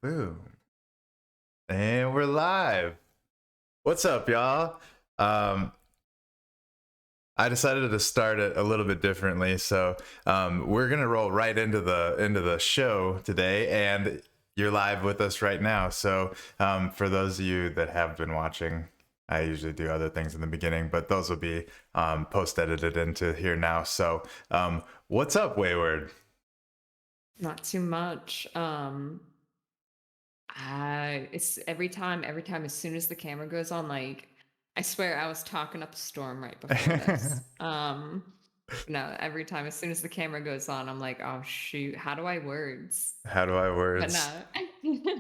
Boom. And we're live. What's up, y'all? Um, I decided to start it a little bit differently, so we're gonna roll right into the show today, and you're live with us right now. So for those of you that have been watching, I usually do other things in the beginning, but those will be post edited into here now. So what's up, Wayward? Not too much. It's every time as soon as the camera goes on, like I swear I was talking up a storm right before this. No, every time as soon as the camera goes on, I'm like, oh shoot, how do I words? How do I But words? no.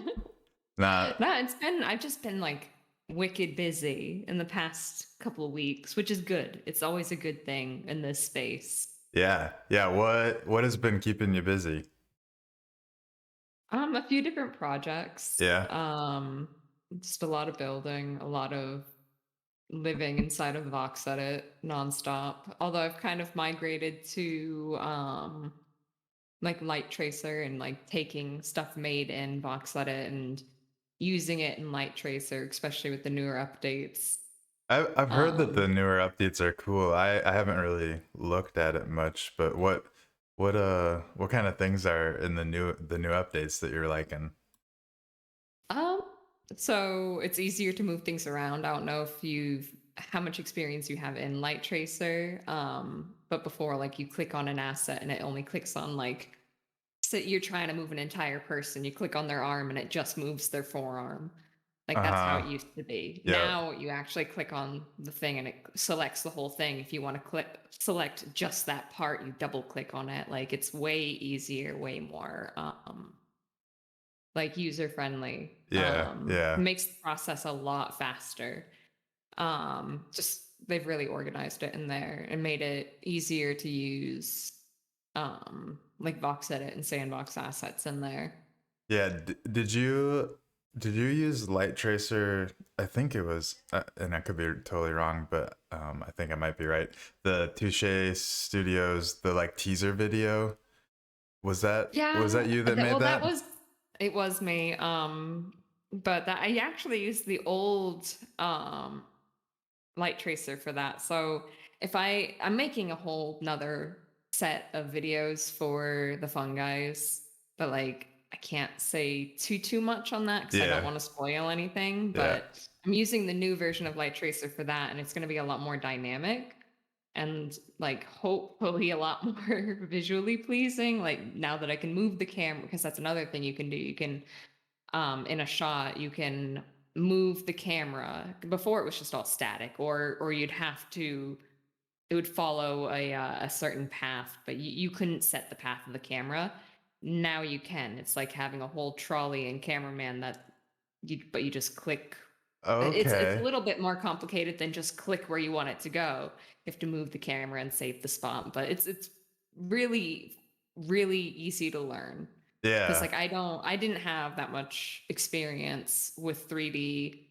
Not. No, I've just been like wicked busy in the past couple of weeks, which is good. It's always a good thing in this space. Yeah, yeah. What has been keeping you busy? A few different projects. Yeah. Just a lot of building, a lot of living inside of Vox Edit nonstop. Although I've kind of migrated to like Light Tracer and like taking stuff made in Vox Edit and using it in Light Tracer, especially with the newer updates. I've heard that the Um, newer updates are cool. I haven't really looked at it much, but what kind of things are in the new updates that you're liking? um, so it's easier to move things around. I don't know if you've how much experience you have in Light Tracer. But before, like you click on an asset and it only clicks on like, so you're trying to move an entire person, you click on their arm and it just moves their forearm. Like that's how Uh-huh. it used to be. Yeah. Now you actually click on the thing and it selects the whole thing. If you want to select just that part, you double click on it. Like it's way easier, way more like user friendly. Yeah. Yeah. Makes the process a lot faster. Just they've really organized it in there and made it easier to use like Vox Edit and Sandbox assets in there. Yeah. Did you use Light Tracer? I think it was, and I could be totally wrong, but I think I might be right. The Touche Studios, the like teaser video. Was that Yeah, you that made well that that? was it was me. But that I actually used the old light tracer for that. So if I'm making a whole nother set of videos for the fungus, but like I can't say too much on that because I don't Yeah. want to spoil anything. Yeah. But I'm using the new version of light tracer for that, and it's going to be a lot more dynamic and like hopefully a lot more visually pleasing. Like now that I can move the camera, because that's another thing you can do. You can in a shot you can move the camera. Before it was just all static, or you'd have to it would follow a certain path, but you couldn't set the path of the camera. Now you can. It's like having a whole trolley and cameraman that you just click. It's a Okay. little bit more complicated than just click where you want it to go. You have to move the camera and save the spot, but it's really really easy to learn because Yeah. like I didn't have that much experience with 3D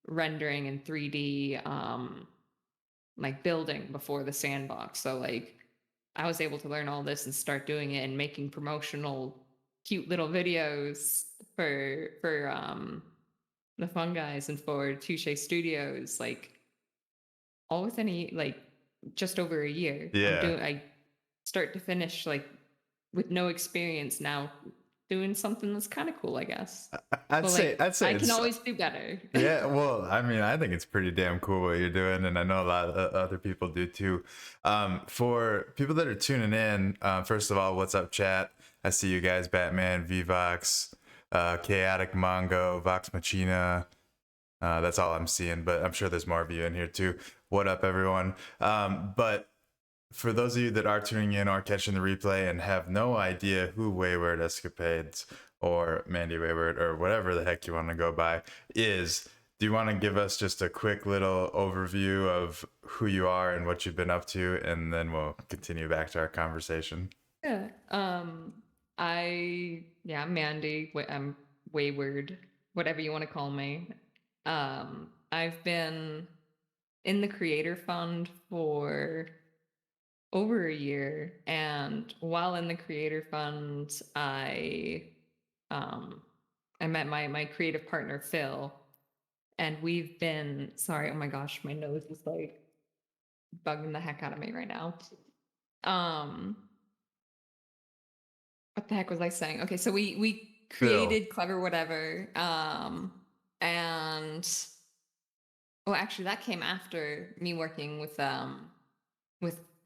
rendering and 3D like building before the sandbox. So like I was able to learn all this and start doing it and making promotional cute little videos for the fun guys and for Touche Studios, like all within like just over a year. Yeah. I start to finish like with no experience now doing something that's kind of cool, I guess. I'd But say like I'd say I can it's always do better. yeah. Well, I mean, I think it's pretty damn cool what you're doing, and I know a lot of other people do too. For people that are tuning in, first of all, what's up, chat? I see you guys: Batman, Vvox, Chaotic Mongo, Vox Machina. That's all I'm seeing, but I'm sure there's more of you in here too. What up, everyone? But for those of you that are tuning in or catching the replay and have no idea who Wayward Escapades or Mandy Wayward or whatever the heck you want to go by is, do you want to give us just a quick little overview of who you are and what you've been up to, and then we'll continue back to our conversation? Yeah. I'm Mandy. I'm Wayward, whatever you want to call me. I've been in the Creator Fund for over a year, and while in the Creator Fund, I um I met my creative partner Phil, and we've been sorry. Oh my gosh, my nose is like bugging the heck out of me right now. Um, what the heck was I saying? Okay, so we Phil. created Clever Whatever, and well, actually, that came after me working with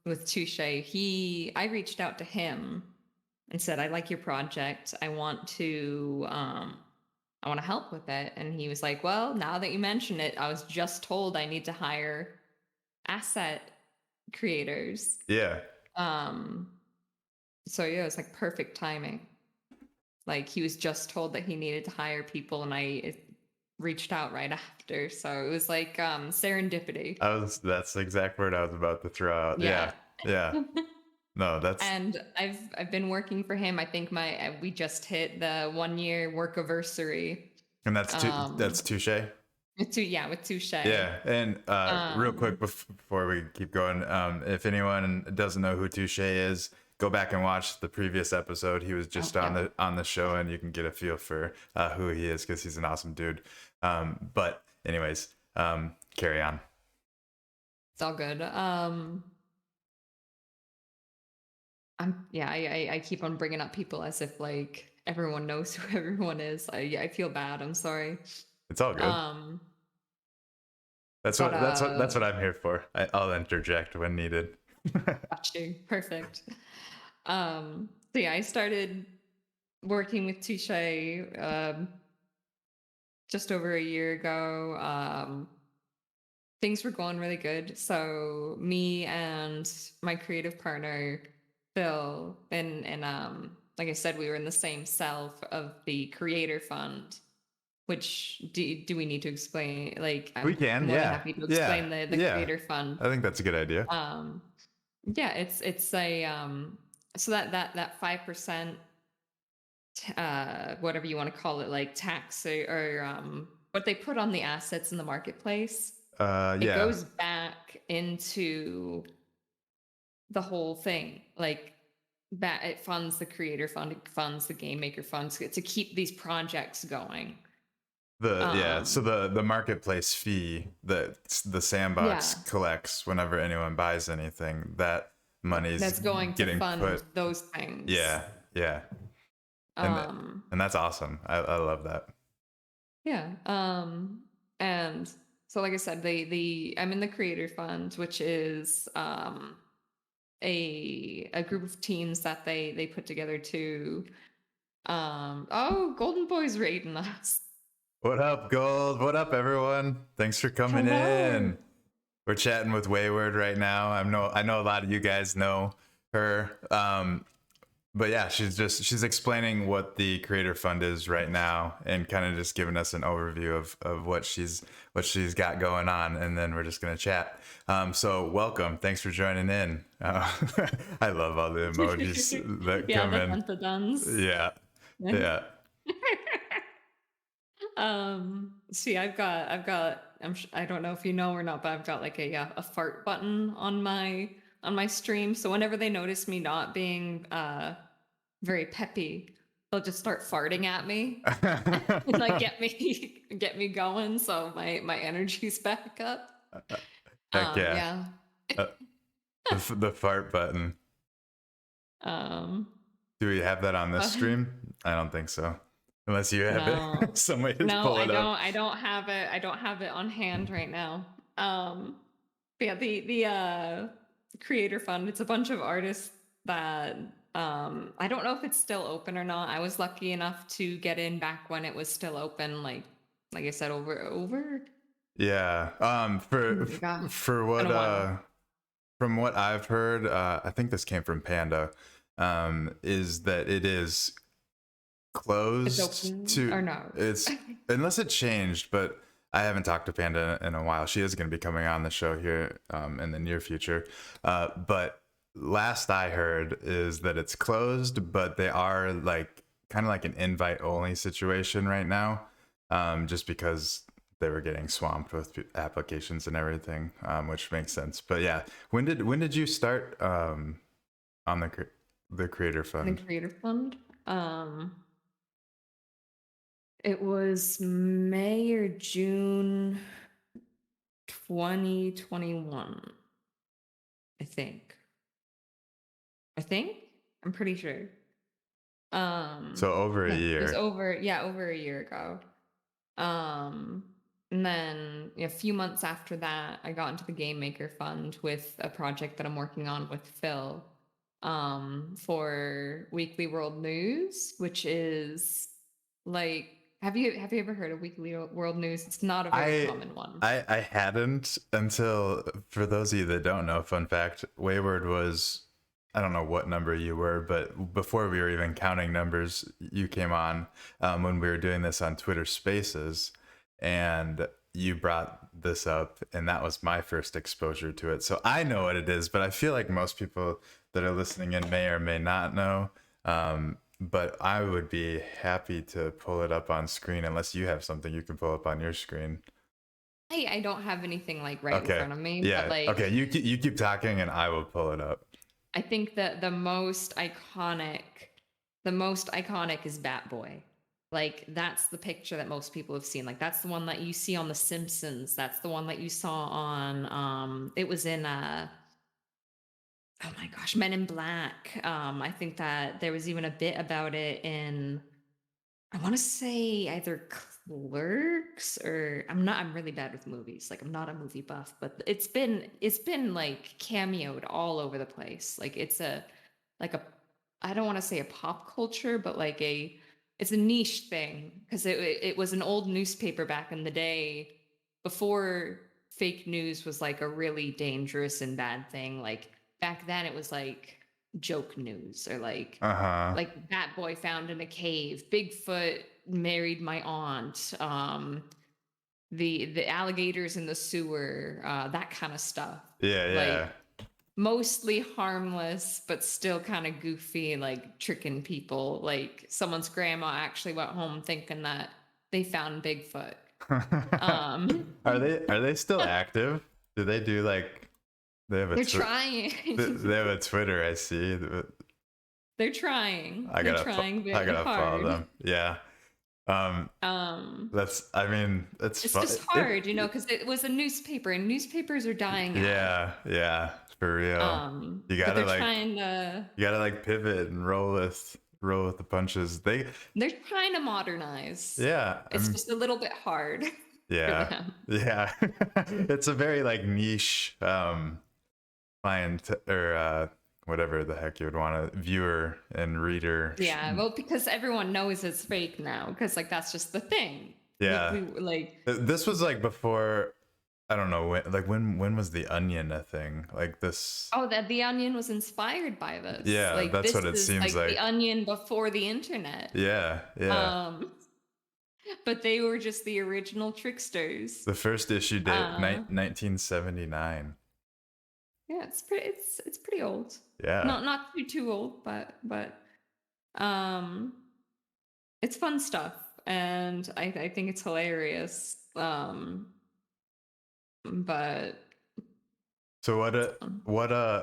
with Touche. I reached out to him and said, "I like your project. I want to help with it." And he was like, "Well, now that you mention it, I was just told I need to hire asset creators." Yeah. Um, so yeah, it was like perfect timing. Like he was just told that he needed to hire people, and reached out right after. So it was like serendipity. That's the exact word I was about to throw out. Yeah. Yeah. Yeah. No, that's And I've been working for him. I think my we just hit the 1 year work anniversary. and that's Um, touche. with Touche. Yeah, and real quick Um, before we keep going, if anyone doesn't know who Touche is, go back and watch the previous episode. He was oh just yeah, on the show, and you can get a feel for who he is because he's an awesome dude. But anyways, carry on. it's all good. I keep on bringing up people as if like everyone knows who everyone is. I feel bad. I'm sorry. It's all good. Um, That's but what I'm here for. I'll interject when needed. got you. Perfect. So yeah, I started working with Touche just over a year ago. Things were going really good. So me and my creative partner Phil, and like I said, we were in the same cell of the Creator Fund. Which do we need to explain? Like, We I'm can, more than yeah, happy to yeah, explain the yeah. Creator Fund. I think that's a good idea. Yeah, it's a so that 5%, whatever you want to call it, like tax or what they put on the assets in the marketplace, it Yeah, goes back into the whole thing. Like that, it funds the Creator Fund, it funds the Game Maker funds to keep these projects going. so Um, the marketplace fee that the sandbox yeah, collects whenever anyone buys anything, that money's that's going to getting fund put. those things. Yeah, yeah, and Um, and that's awesome. I love that. yeah. And so like I said, the I'm in the Creator Fund, which is a group of teams that they put together to oh, Golden Boy's raiding us. What up, Gold? What up, everyone? Thanks for coming Hello. in. We're chatting with Wayward right now. I know a lot of you guys know her. But yeah, she's explaining what the Creator Fund is right now and kind of just giving us an overview of what she's got going on, and then we're just gonna chat. So welcome, thanks for joining in. I love all the emojis that Yeah, come the in. Duns. Yeah, yeah. See, I don't know if you know or not, but I've got like a fart button on my stream. So whenever they notice me not being very peppy, they'll just start farting at me and like get me going. So my energy's back up. Heck yeah. Yeah. Uh, the fart button. Um, Do we have that on this but stream? I don't think so. Unless you have it, no, somebody just no, pull it up. I don't have it. I don't have it on hand right now. But yeah, the Creator Fund. It's a bunch of artists that I don't know if it's still open or not. I was lucky enough to get in back when it was still open. Like I said, over. Yeah. Oh my God, For been what a while. from what I've heard, I think this came from Panda. Is that it is It's closed open or to no? it's unless it changed, but I haven't talked to Panda in a while. She is going to be coming on the show here in the near future. But last I heard is that it's closed, but they are like kind of like an invite only situation right now, just because they were getting swamped with applications and everything, which makes sense. But yeah, when did you start on the Creator The Fund? Creator Fund. Um, It was May or June 2021, I think. I think? I'm pretty sure. So over a Yeah, it was year. over a year ago. And then a few months after that, I got into the Game Maker Fund with a project that I'm working on with Phil, for Weekly World News, which is like, have you ever heard of Weekly World News? It's not a very I common one. I hadn't until, for those of you that don't know, fun fact, Wayward was, I don't know what number you were, but before we were even counting numbers, you came on when we were doing this on Twitter Spaces, and you brought this up, and that was my first exposure to it. So I know what it is, but I feel like most people that are listening in may or may not know. But I would be happy to pull it up on screen unless you have something you can pull up on your screen. I don't have anything like right in Okay. front of me, but Yeah. Okay. like You keep talking and I will pull it up. I think that the most iconic is Bat Boy. Like that's the picture that most people have seen. Like that's the one that you see on The Simpsons. That's the one that you saw on it was in oh my gosh, Men in Black. I think that there was even a bit about it in, I want to say either Clerks or I'm really bad with movies. Like I'm not a movie buff, but it's been like cameoed all over the place. Like it's a like a I don't want to say a pop culture, but like it's a niche thing because it was an old newspaper back in the day before fake news was like a really dangerous and bad thing. Like back then it was like joke news or Uh huh. like Bat Boy found in a cave, Bigfoot married my aunt, the alligators in the sewer, that kind of stuff. Yeah. Yeah. Like mostly harmless, but still kind of goofy, like tricking people. Like someone's grandma actually went home thinking that they found Bigfoot. Um, Are they still active? Do they do like they have a they're trying. they have a Twitter? I see. They're trying. I They're gotta trying I very gotta follow hard. them. Yeah. Um. Um, That's. I mean, it's it's fun. just hard, because it was a newspaper and newspapers are dying out. Yeah. Yeah. For real. You But gotta they're like trying to pivot and roll with the punches. they're trying to modernize. Yeah. It's just a little bit hard for Yeah. them. Yeah. It's a very like niche client or whatever the heck you would want to viewer and reader. Yeah, well, because everyone knows it's fake now, because like that's just the thing. Yeah. Like This was like before, I don't know when was the Onion a thing? Like this. oh, that the Onion was inspired by this. Yeah, Like that's this what it is seems like the like. Onion before the internet. Yeah, yeah. Um, but they were just the original tricksters. The first issue date, Uh, 1979. yeah, it's pretty old. Yeah. Not too old, but um it's fun stuff, and I think it's hilarious. But So it's fun.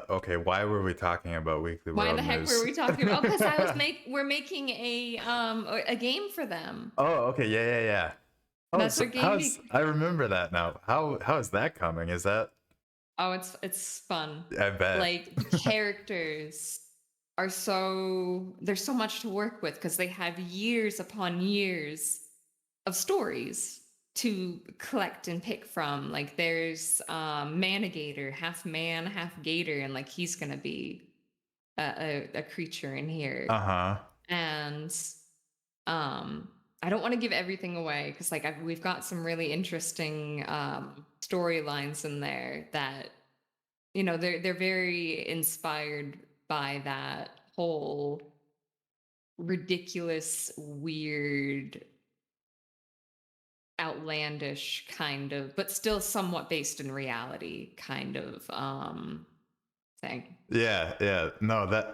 okay, why were we talking about Weekly Why the World heck were News? we talking about? Because we're making a game for them. Oh, okay, yeah, yeah, yeah. Oh, That's so their game week. I remember that now. How is that coming? Is that Oh, it's fun. I bet. Like the characters there's so much to work with because they have years upon years of stories to collect and pick from. Like there's Manigator, half man, half gator, and like he's gonna be a creature in here. Uh-huh. And um I don't want to give everything away because like we've got some really interesting storylines in there that they're very inspired by that whole ridiculous, weird, outlandish kind of, but still somewhat based in reality kind of thing. Yeah, yeah. No, that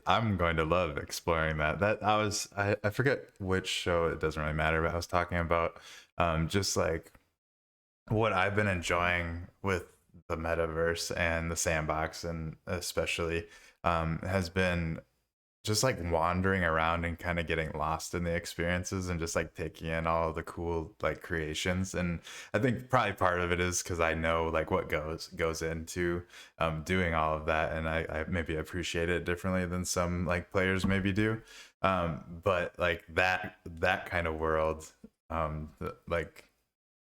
I'm going to love exploring that. That I forget which show, it doesn't really matter, but I was talking about just like what I've been enjoying with the metaverse and the sandbox, and especially has been just like wandering around and kind of getting lost in the experiences and just like taking in all the cool like creations. And I think probably part of it is because I know like what goes into doing all of that, and I maybe appreciate it differently than some like players maybe do. But like that kind of world, like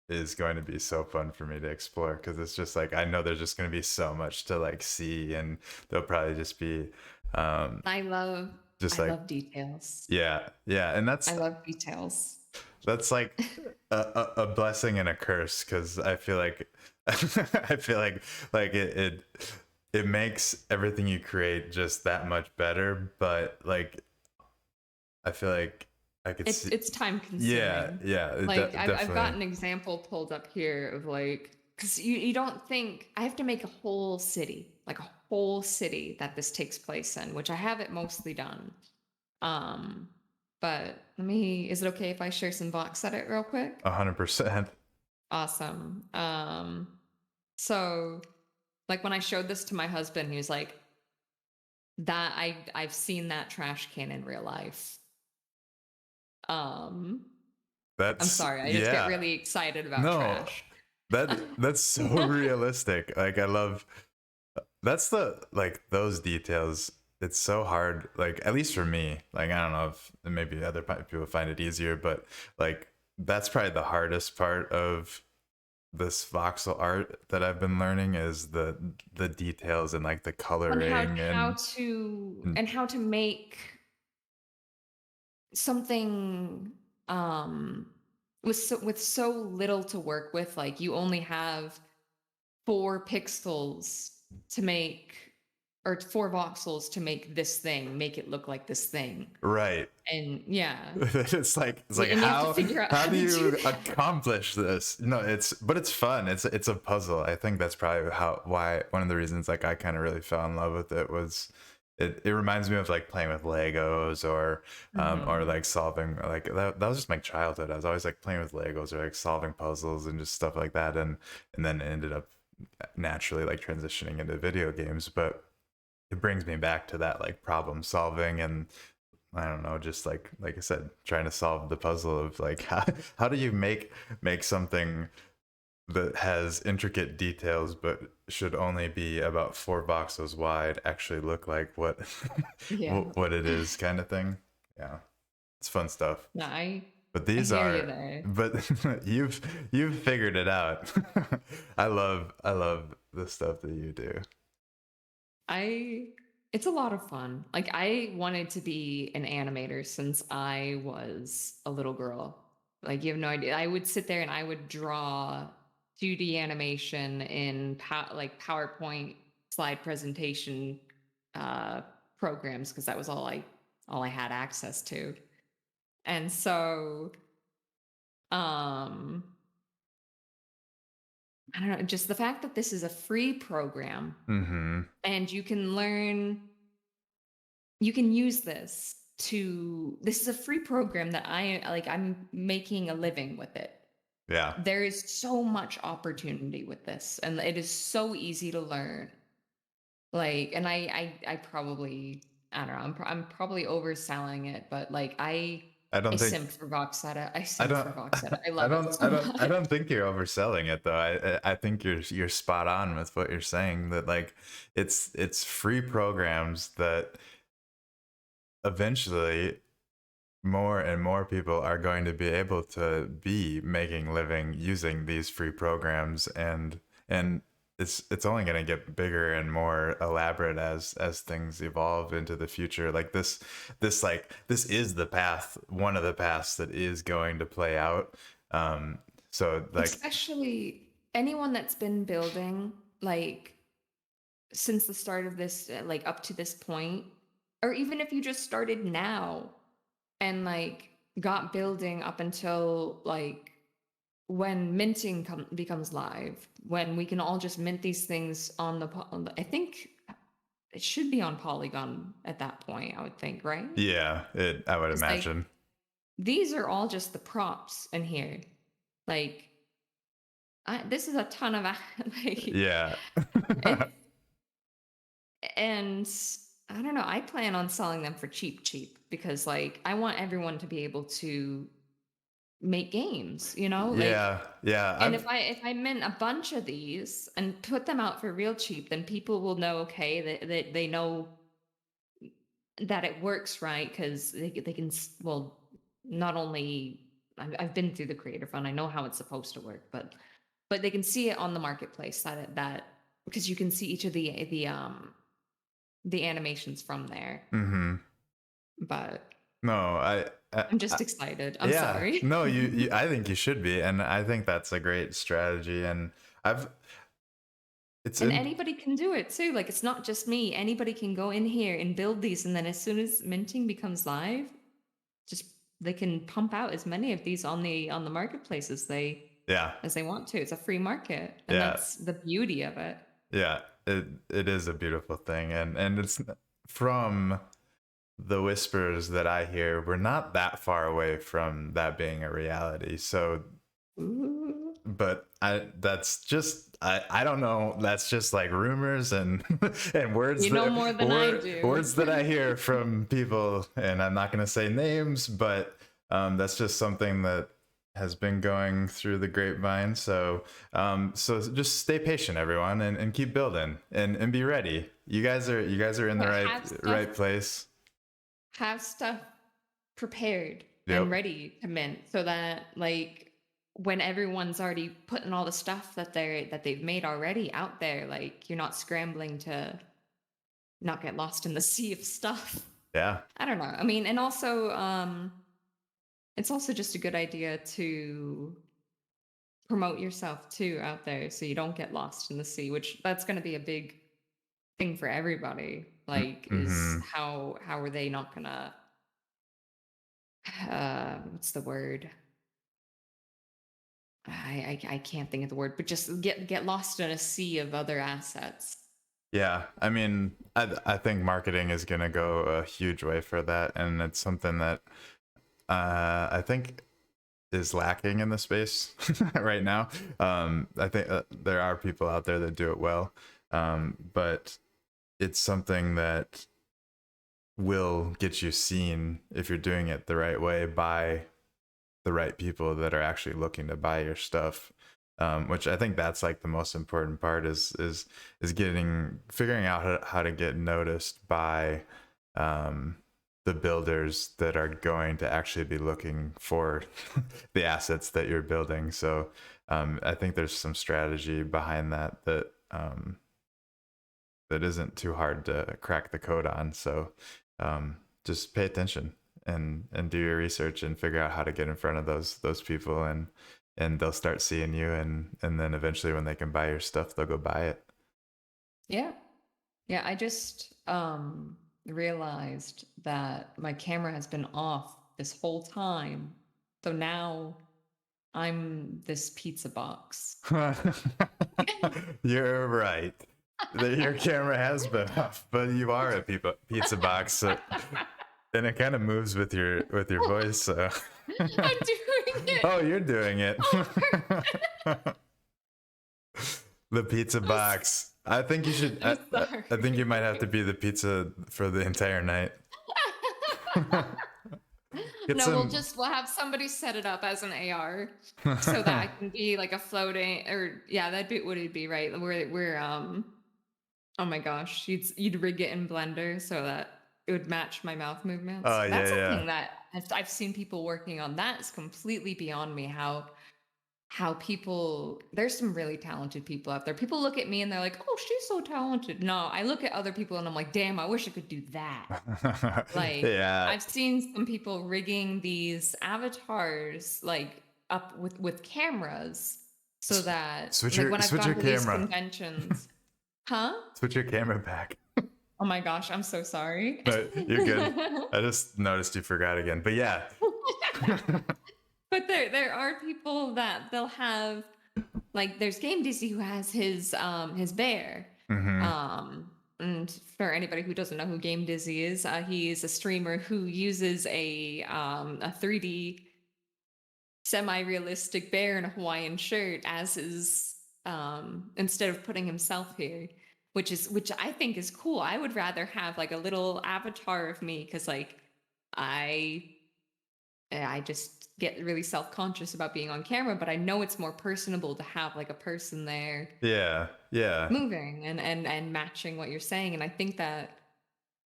is going to be so fun for me to explore, because it's just like I know there's just going to be so much to like see, and there'll probably just be um I love just I like love details. yeah, and I love details. that's like a blessing and a curse, because I feel like I feel like it makes everything you create just that much better, but like I feel like I could see, It's time yeah, consuming. yeah, Like I've got definitely. an example pulled up here of like, because you don't think I have to make a whole city, like a whole city that this takes place in, which I have it mostly done. Um, but is it okay if I share some box edit real quick? 100%. Awesome. So like when I showed this to my husband, he was like, that I've seen that trash can in real life. Um, I'm That's sorry, I just get yeah. really excited about No, trash. that's so realistic. Like I love that's the like those details. It's so hard. Like at least for me. Like I don't know if maybe other people find it easier, but like that's probably the hardest part of this voxel art that I've been learning, is the details and like the And coloring and how to make something with so little to work with, like you only have 4 pixels to make, or 4 voxels to make this thing, make it look like this thing. right. And yeah, It's like and you have to figure out how how do to do you that. accomplish this? No, it's fun. It's a puzzle. I think that's probably how why one of the reasons like I kind of really fell in love with it was it reminds me of like playing with Legos or Mhm. like solving like that was just my childhood. I was always like playing with Legos or like solving puzzles and just stuff like that, and then it ended up naturally like transitioning into video games. But it brings me back to that like problem solving, and I don't know, just like I said, trying to solve the puzzle of like how do you make something that has intricate details but should only be about 4 voxels wide actually look like what Yeah. what it is, kind of thing. Yeah, it's fun stuff. No, But I these hear you are there. but you've figured it out. I love the stuff that you do. I It's a lot of fun. Like I wanted to be an animator since I was a little girl. Like you have no idea. I would sit there and I would draw 2D animation in like PowerPoint slide presentation uh programs, because that was all I had access to. And so um I don't know, just the fact that this is a free program Mm-hmm. and you can use this is a free program that I'm making a living with it. Yeah. There is so much opportunity with this, and it is so easy to learn. Like, and I probably, I don't know, I'm probably overselling it, but like I I don't think simp for Voxetta. I I simp don't for Voxetta. I I love it don't so I don't I much. don't think you're overselling it though. I think you're spot on with what you're saying, that like it's free programs that eventually more and more people are going to be able to be making living using these free programs, and it's only going to get bigger and more elaborate as things evolve into the future. Like this is the path, one of the paths that is going to play out. So like Especially anyone that's been building like since the start of this, like up to this point, or even if you just started now and like got building up until like when minting becomes live, when we can all just mint these things on I think it should be on Polygon at that point, I would think, right? yeah, it I would Because like imagine. these are all just the props in here. Like this is a like Yeah. it, and I don't know. I plan on selling them for cheap because like I want everyone to be able to make games, like. Yeah, yeah. And if I mint a bunch of these and put them out for real cheap, then people will know, okay, that they know that it works, right? Because they can well, not only I've been through the creator fund, I know how it's supposed to work, but they can see it on the marketplace that because you can see each of the animations from there. Mm-hmm. But No, I'm just excited. I'm yeah. sorry. No, you. I think you should be, and I think that's a great strategy. And I've. It's And in. anybody can do it too. Like it's not just me. Anybody can go in here and build these, and then as soon as minting becomes live, just they can pump out as many of these on the marketplace Yeah, as they want to. It's a free market, and yeah, that's the beauty of it. yeah. It is a beautiful thing, and it's from the whispers that I hear, we're not that far away from that being a reality. So, Ooh. but I don't know. That's just like rumors and and You know more than I do. words that I hear from people, and I'm not going to say names, but that's just something that has been going through the grapevine. So so just stay patient, everyone, and keep building and be ready. You guys are in the But right place. have stuff prepared and Yep. ready to mint so that like when everyone's already putting all the stuff that they've made already out there, like you're not scrambling to not get lost in the sea of stuff. Yeah. I don't know. I mean, and also it's also just a good idea to promote yourself too out there so you don't get lost in the sea, which that's going to be a big thing for everybody. Like is Mm-hmm. how are they not going to what's the word? I can't think of the word, but just get lost in a sea of other assets. Yeah, I mean, I think marketing is gonna go a huge way for that, and it's something that I think is lacking in the space right now. I think there are people out there that do it well, but it's something that will get you seen if you're doing it the right way by the right people that are actually looking to buy your stuff. Which I think that's like the most important part is figuring out how to get noticed by um, the builders that are going to actually be looking for the assets that you're building. So I think there's some strategy behind that isn't too hard to crack the code on. So just pay attention and do your research and figure out how to get in front of those people, and they'll start seeing you, and then eventually when they can buy your stuff, they'll go buy it. Yeah. Yeah, I just realized that my camera has been off this whole time. So now I'm this pizza box. You're right. Your camera has been off, but you are a pizza box, so, and it kind of moves with your voice. So. I'm doing it. Oh, you're doing it. Oh, The pizza box. I think you should. I'm I think you sorry. might have to be the pizza for the entire night. Get No, some. we'll have somebody set it up as an AR so that I can be like a floating or yeah, that'd be what it'd be, right? We're oh my gosh, you'd rig it in Blender so that it would match my mouth movements. Oh That's yeah, something yeah. that I've seen people working on. That is completely beyond me how people there's some really talented people out there. People look at me and they're like, "Oh, she's so talented." No, I look at other people and I'm like, "Damn, I wish I could do that." Like, Yeah. I've seen some people rigging these avatars like up with cameras so S- that Switch like your when I've switch gone your to these camera. conventions. Huh? Switch your camera back. Oh my gosh, I'm so sorry. No, you're good. I just noticed you forgot again. But yeah. But there are people that they'll have like there's Game DC who has his bear. Mm-hmm. And for anybody who doesn't know who Game Dizzy is, he's a streamer who uses a 3D semi-realistic bear in a Hawaiian shirt as his instead of putting himself here. which I think is cool. I would rather have like a little avatar of me because like I I just get really self-conscious about being on camera, but I know it's more personable to have like a person there Yeah, yeah, moving and matching what you're saying. And I think that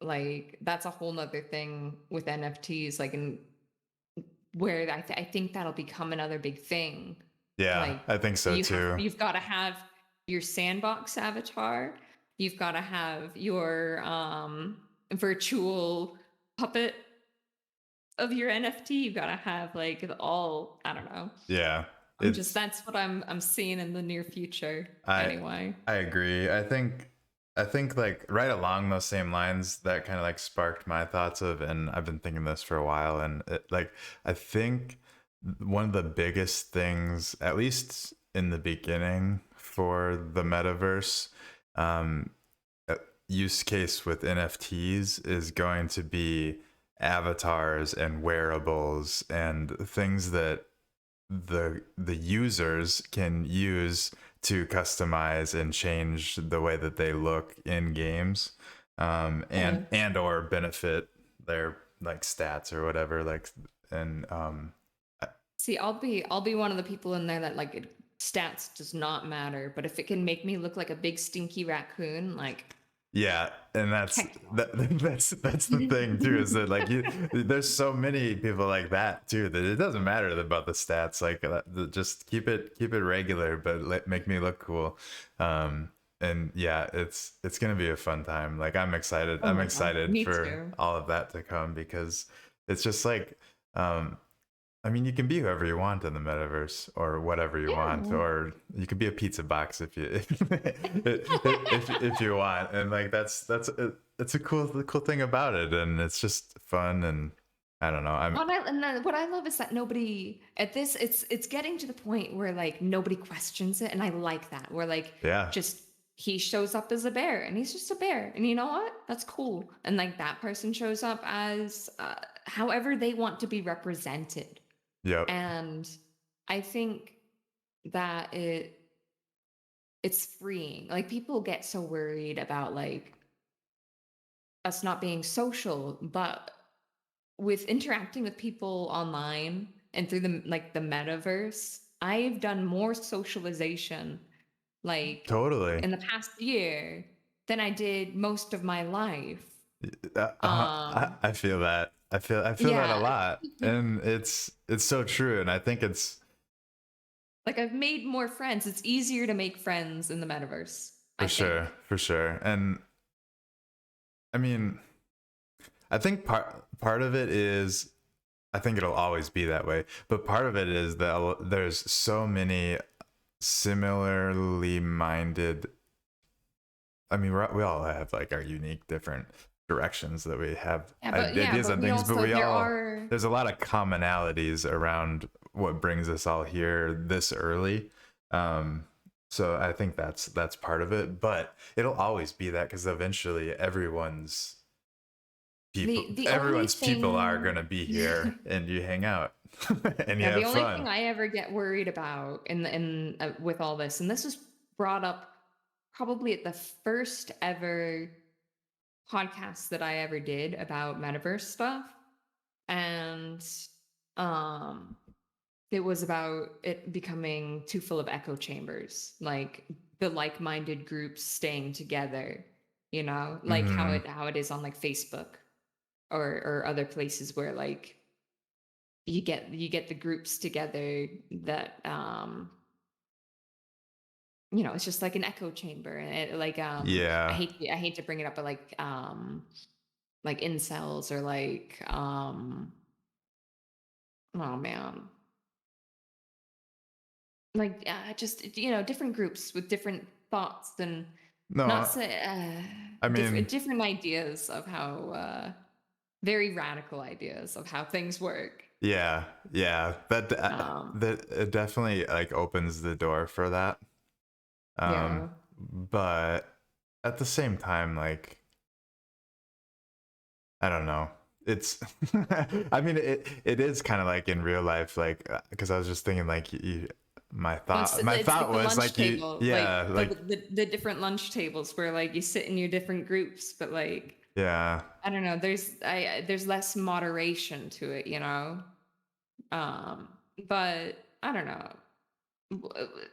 like that's a whole nother thing with NFTs, like in where I think that'll become another big thing. yeah. Like I think so too. you've got to have your sandbox avatar, you've got to have your virtual puppet of your NFT, you've got to have like the all, I don't know. Yeah, I'm just it's that's what I'm seeing in the near future I anyway. I agree. I think like right along those same lines that kind of like sparked my thoughts of, and I've been thinking this for a while, and like I think one of the biggest things, at least in the beginning for the metaverse, um, uh, use case with NFTs is going to be avatars and wearables and things that the users can use to customize and change the way that they look in games, and Yeah. or benefit their like stats or whatever, like, and See, I'll be one of the people in there that like stats does not matter, but if it can make me look like a big stinky raccoon, like yeah, and that's heck that, that's the thing too, is that like there's so many people like that too, that it doesn't matter about the stats, like just keep it regular, but make me look cool. And yeah, it's gonna be a fun time. Like oh I'm my god, excited me for too. all of that to come, because it's just like, um I mean, you can be whoever you want in the metaverse, or whatever you want, Yeah. or you could be a pizza box if you if you want, and like it's a cool thing about it, and it's just fun, and I don't know. I'm And then what I love is that nobody at this it's getting to the point where like nobody questions it, and I like that. Where like yeah, just he shows up as a bear and he's just a bear, and you know what? That's cool. And like that person shows up as however they want to be represented. yep, And I think that it's freeing. Like people get so worried about like us not being social, but with interacting with people online and through the metaverse, I've done more socialization like totally. in the past year than I did most of my life. I, Um I feel that. I feel that a yeah. lot, and it's so true, and I think it's Like I've made more friends. It's easier to make friends in the metaverse, I think. for sure, and I mean, I think part of it is, I think it'll always be that way, but part of it is that there's so many similarly minded. I mean, we all have like our unique different directions that we have Yeah, ideas but and we things, but also we there all, are there's a lot of commonalities around what brings us all here this early. Um, so I think that's part of it, but it'll always be that, because eventually the only everyone's people are thing gonna be here, and you hang out and you yeah, the have only fun. thing I ever get worried about in with all this, and this was brought up probably at the first ever podcast that I ever did about metaverse stuff, and um, it was about it becoming too full of echo chambers, like the like-minded groups staying together, you know, like Hmm. how it is on like Facebook or other places where like you get the groups together that you know, it's just like an echo chamber. And it, like Yeah. I hate to bring it up, but like incels or like oh man, like just you know, different groups with different thoughts and not No, say I mean, different ideas of how very radical ideas of how things work. yeah, yeah. um That it definitely like opens the door for that. yeah. But at the same time, like, I don't know. It's I mean, it is kind of like in real life, like, because I was just thinking like, Well, my it's thought like the was lunch like you, table, like yeah, like the different lunch tables where like you sit in your different groups, but like yeah, I don't know, there's less moderation to it, you know. Um, but I don't know.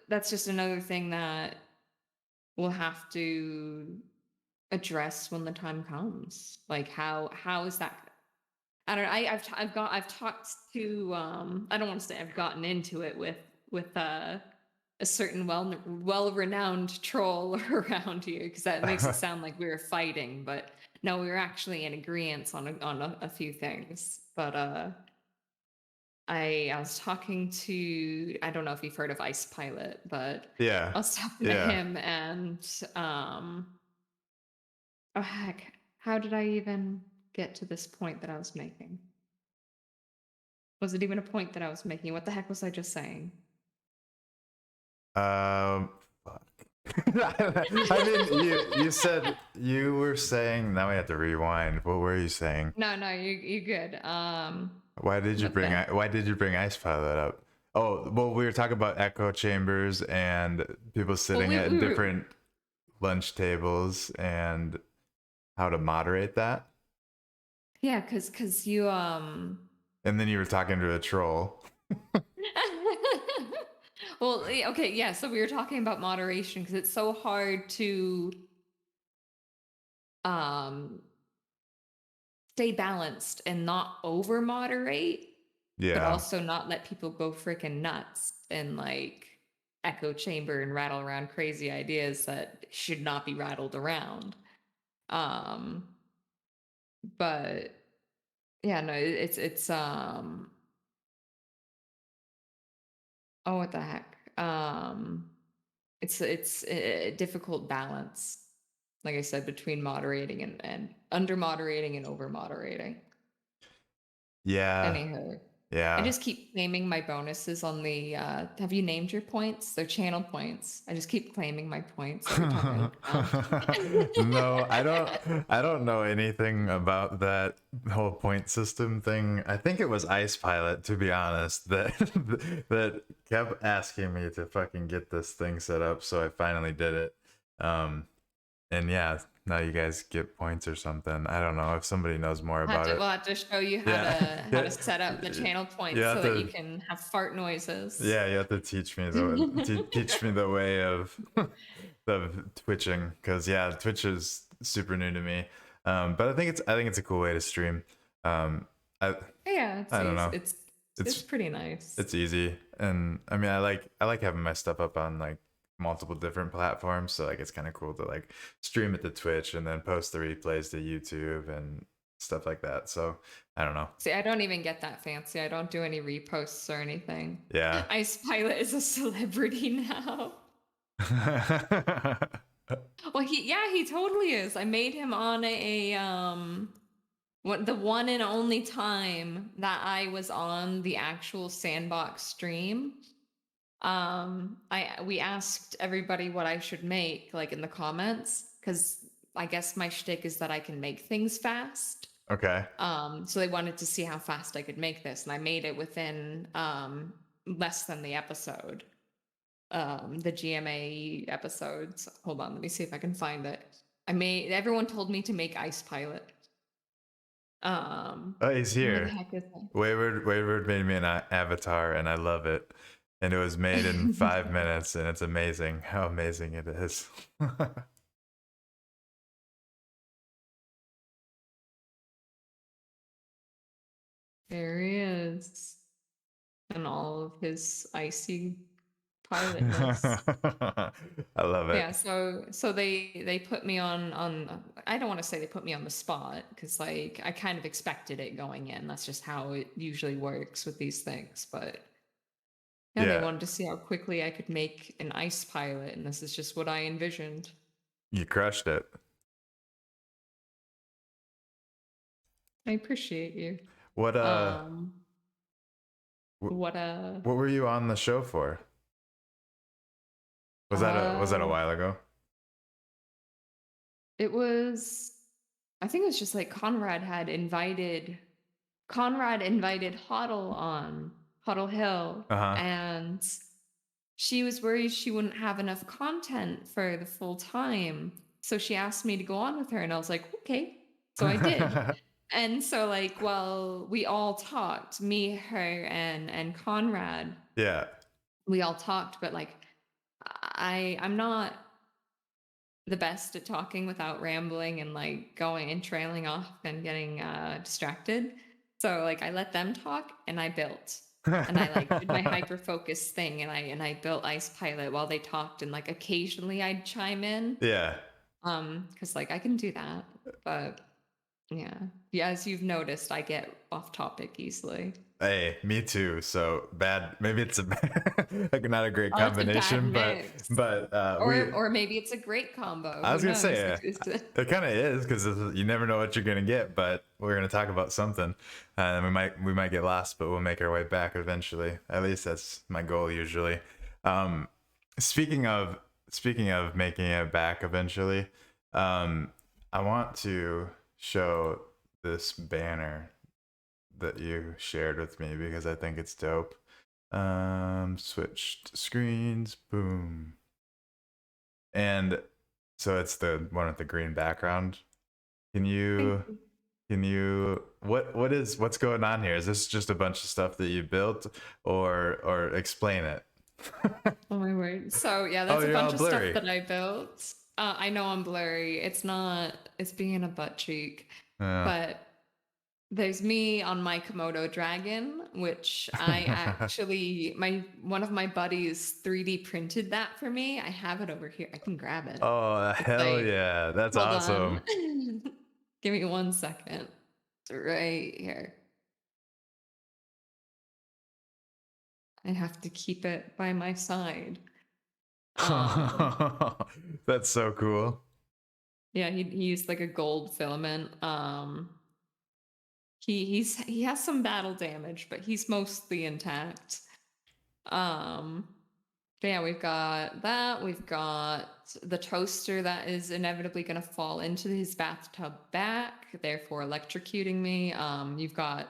That's just another thing that we'll have to address when the time comes. Like how is that? I don't know. I've talked to I don't want to say I've gotten into it with a certain well renowned troll around here because that makes it sound like we were fighting, but no, we were actually in agreement on a few things. But I was talking to I don't know if you've heard of Ice Pilot, but yeah, I was talking to yeah. him and oh heck, how did I even get to this point that I was making? Was it even a point that I was making? What the heck was I just saying? Fuck. I mean, you said you were saying. Now we have to rewind. What were you saying? No, no, you good. What the heck? Why did you bring Ice Pilot up? Oh, well, we were talking about echo chambers and people Well, sitting we at were different lunch tables and how to moderate that. yeah, cause you And then you were talking to a troll. well, okay, yeah. So we were talking about moderation because it's so hard to um stay balanced and not over moderate, but Yeah. also not let people go freaking nuts and like echo chamber and rattle around crazy ideas that should not be rattled around. Um, but yeah, no, it's oh what the heck? It's a difficult balance, like I said, between moderating and under moderating and over moderating. Yeah. Anyhow, I Yeah. just keep claiming my bonuses on the have you named your points? They're channel points. I just keep claiming my points every time I open them. No, I don't know anything about that whole point system thing. I think it was Ice Pilot, to be honest, that that kept asking me to fucking get this thing set up, so I finally did it. Um and yeah, now you guys get points or something. I don't know if somebody knows more about it. We'll have to show you Yeah. how to set up the channel You points have so that you to can have fart noises. yeah, you have to teach me teach me the way of twitching because yeah, Twitch is super new to me. But I think it's a cool way to stream. I Yeah, I don't know. it's It's pretty nice. it's easy, and I mean I like having my stuff up on like multiple different platforms. So like it's kind of cool to like stream it to Twitch and then post the replays to YouTube and stuff like that. So I don't know. See, I don't even get that fancy. I don't do any reposts or anything. Yeah. Ice Pilot is a celebrity now. Well, he totally is. I made him on a what the one and only time that I was on the actual sandbox stream. I we asked everybody what I should make, like in the comments, because I guess my shtick is that I can make things fast. Okay. So they wanted to see how fast I could make this, and I made it within less than the episode. The GMA episodes. Hold on, let me see if I can find it. Everyone told me to make Ice Pilot. Oh, he's Where the here. heck is it? Wayward made me an avatar, and I love it. And it was made in 5 minutes, and it's amazing how amazing it is. There he is. And all of his icy pilotness. I love it. Yeah, so they put me on I don't want to say they put me on the spot because like I kind of expected it going in. That's just how it usually works with these things. But yeah, they Yeah, wanted to see how quickly I could make an ice pilot, and this is just what I envisioned. you crushed it. I appreciate you. What Um wh- what what were you on the show for? Was that a uh while ago? it was I think it was just like Conrad invited Huddle on Huddle Hill Uh huh. and she was worried she wouldn't have enough content for the full time. So she asked me to go on with her, and I was like, okay. So I did. And so like, well, we all talked, me, her, and Conrad. Yeah. We all talked, but like I'm not the best at talking without rambling and like going and trailing off and getting distracted. So like I let them talk and I built. And I like did my hyper focus thing and I built Ice Pilot while they talked and like occasionally I'd chime in. Yeah. Because like I can do that. But yeah. Yeah, as you've noticed, I get off topic easily. Hey, me too. So bad. Maybe it's a like not a great Oh, it's a bad combination, mix. but we. Or maybe it's a great combo. I Who was gonna knows? say it kind of is because you never know what you're gonna get. But we're gonna talk about something, and we might get lost, but we'll make our way back eventually. At least that's my goal usually. Um, speaking of making it back eventually, I want to show this banner that you shared with me because I think it's dope. Switched screens, boom. And so it's the one with the green background. Can Thank you you. what's going on here? Is this just a bunch of stuff that you built or explain it? Oh my word. So yeah, Oh, that's a you're all bunch of stuff blurry. that I built. I know I'm blurry. It's not, it's being a butt cheek. Uh, But there's me on my Komodo dragon, which I actually my one of my buddies 3D printed that for me. I have it over here. I can grab it. oh, It's hell like, yeah. That's hold on. awesome. Give me 1 second. It's right here. I have to keep it by my side. Um That's so cool. Yeah, he used like a gold filament. He has some battle damage, but he's mostly intact. Um, but yeah, we've got that. We've got the toaster that is inevitably going to fall into his bathtub back, therefore electrocuting me. You've got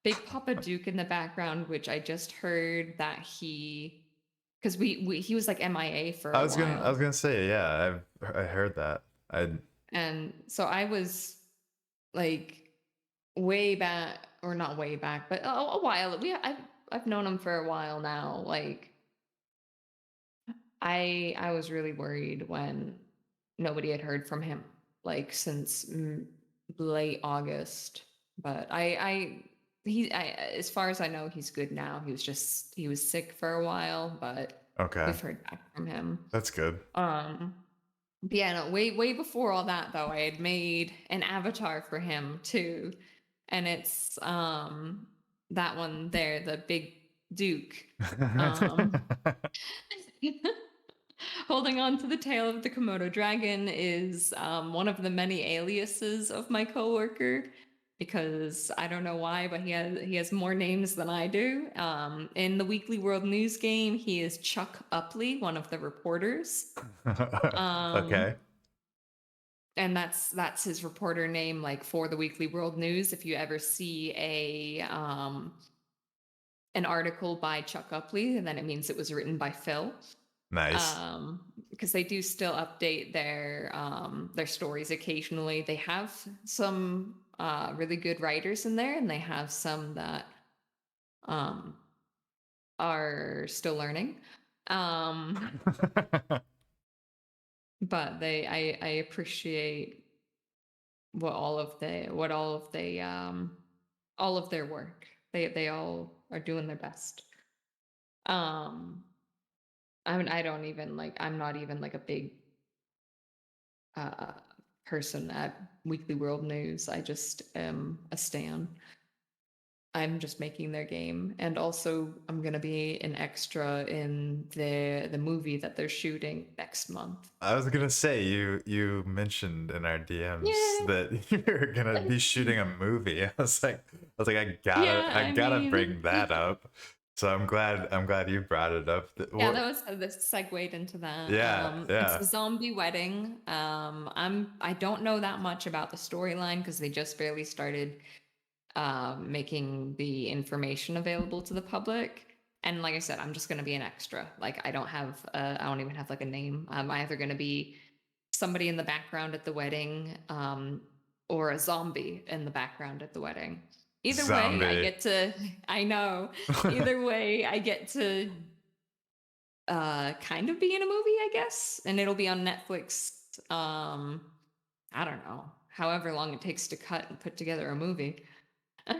Big Papa Duke in the background, which I just heard that because he was like MIA for I a was gonna I while. was gonna say, yeah, I heard that. I And so I was like way back, or not way back, but a while. I've known him for a while now. Like I was really worried when nobody had heard from him, like since late August. But as far as I know, he's good now. He was sick for a while, but okay. we've heard back from him. That's good. Um, but yeah, no, way before all that though, I had made an avatar for him too. And it's that one there, the big Duke. Um Holding on to the tail of the Komodo dragon is one of the many aliases of my coworker because I don't know why, but he has more names than I do. In the Weekly World News game, he is Chuck Upley, one of the reporters. Um, Okay. and that's his reporter name, like for the Weekly World News. If you ever see an article by Chuck Upley, then it means it was written by Phil. Nice. Because they do still update their stories occasionally. They have some really good writers in there, and they have some that um, are still learning. Um, but I appreciate all of their work. They all are doing their best. Um, I mean, I don't even like. I'm not even like a big uh, person at Weekly World News. I just am a stan. I'm just making their game, and also I'm gonna be an extra in the movie that they're shooting next month. I was gonna say you mentioned in our DMs Yeah, that you're gonna be shooting a movie. I was like I gotta yeah. I I gotta mean, bring that up. So I'm glad you brought it up. yeah, that was how this segued into that. Yeah, It's yeah. a zombie wedding. I don't know that much about the storyline because they just barely started making the information available to the public. And like I said, I'm just gonna be an extra. Like I don't even have like a name. I'm either gonna be somebody in the background at the wedding, or a zombie in the background at the wedding. Either way, I Zombie. get to I know. Either way, I get to kind of be in a movie, I guess. And it'll be on Netflix. I don't know, however long it takes to cut and put together a movie.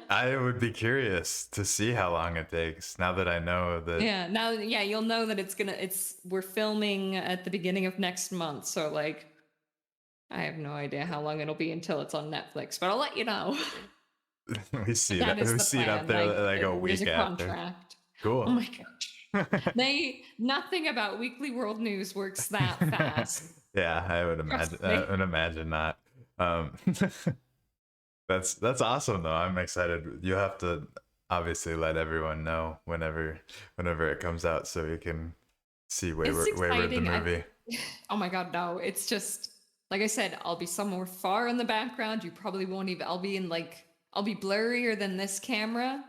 I would be curious to see how long it takes now that I know that. Yeah, now yeah, you'll know that we're filming at the beginning of next month, so like I have no idea how long it'll be until it's on Netflix, but I'll let you know. That is We the see it up plan. there Like like a there's week a after. contract. Oh Cool. my gosh. Nothing about Weekly World News works that fast. Yeah, I would imagine. Trust I me. would imagine not. Um, that's awesome though. I'm excited. You have to obviously let everyone know whenever it comes out so you can see It's Wayward the exciting. movie. Oh my god, no. It's just like I said, I'll be somewhere far in the background. You probably won't even I'll be blurrier than this camera.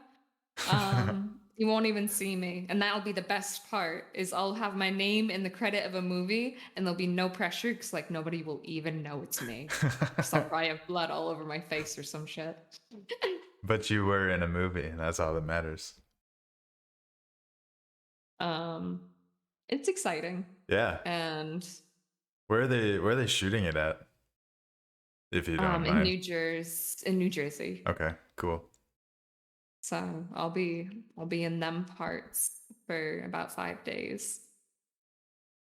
You won't even see me. And that'll be the best part is I'll have my name in the credit of a movie and there'll be no pressure because like nobody will even know it's me. Because I'll probably have blood all over my face or some shit. But you were in a movie, and that's all that matters. Um, it's exciting. Yeah. And Where are they shooting it at? If you don't in mind. New Jersey. Okay, cool. So I'll be in them parts for about 5 days.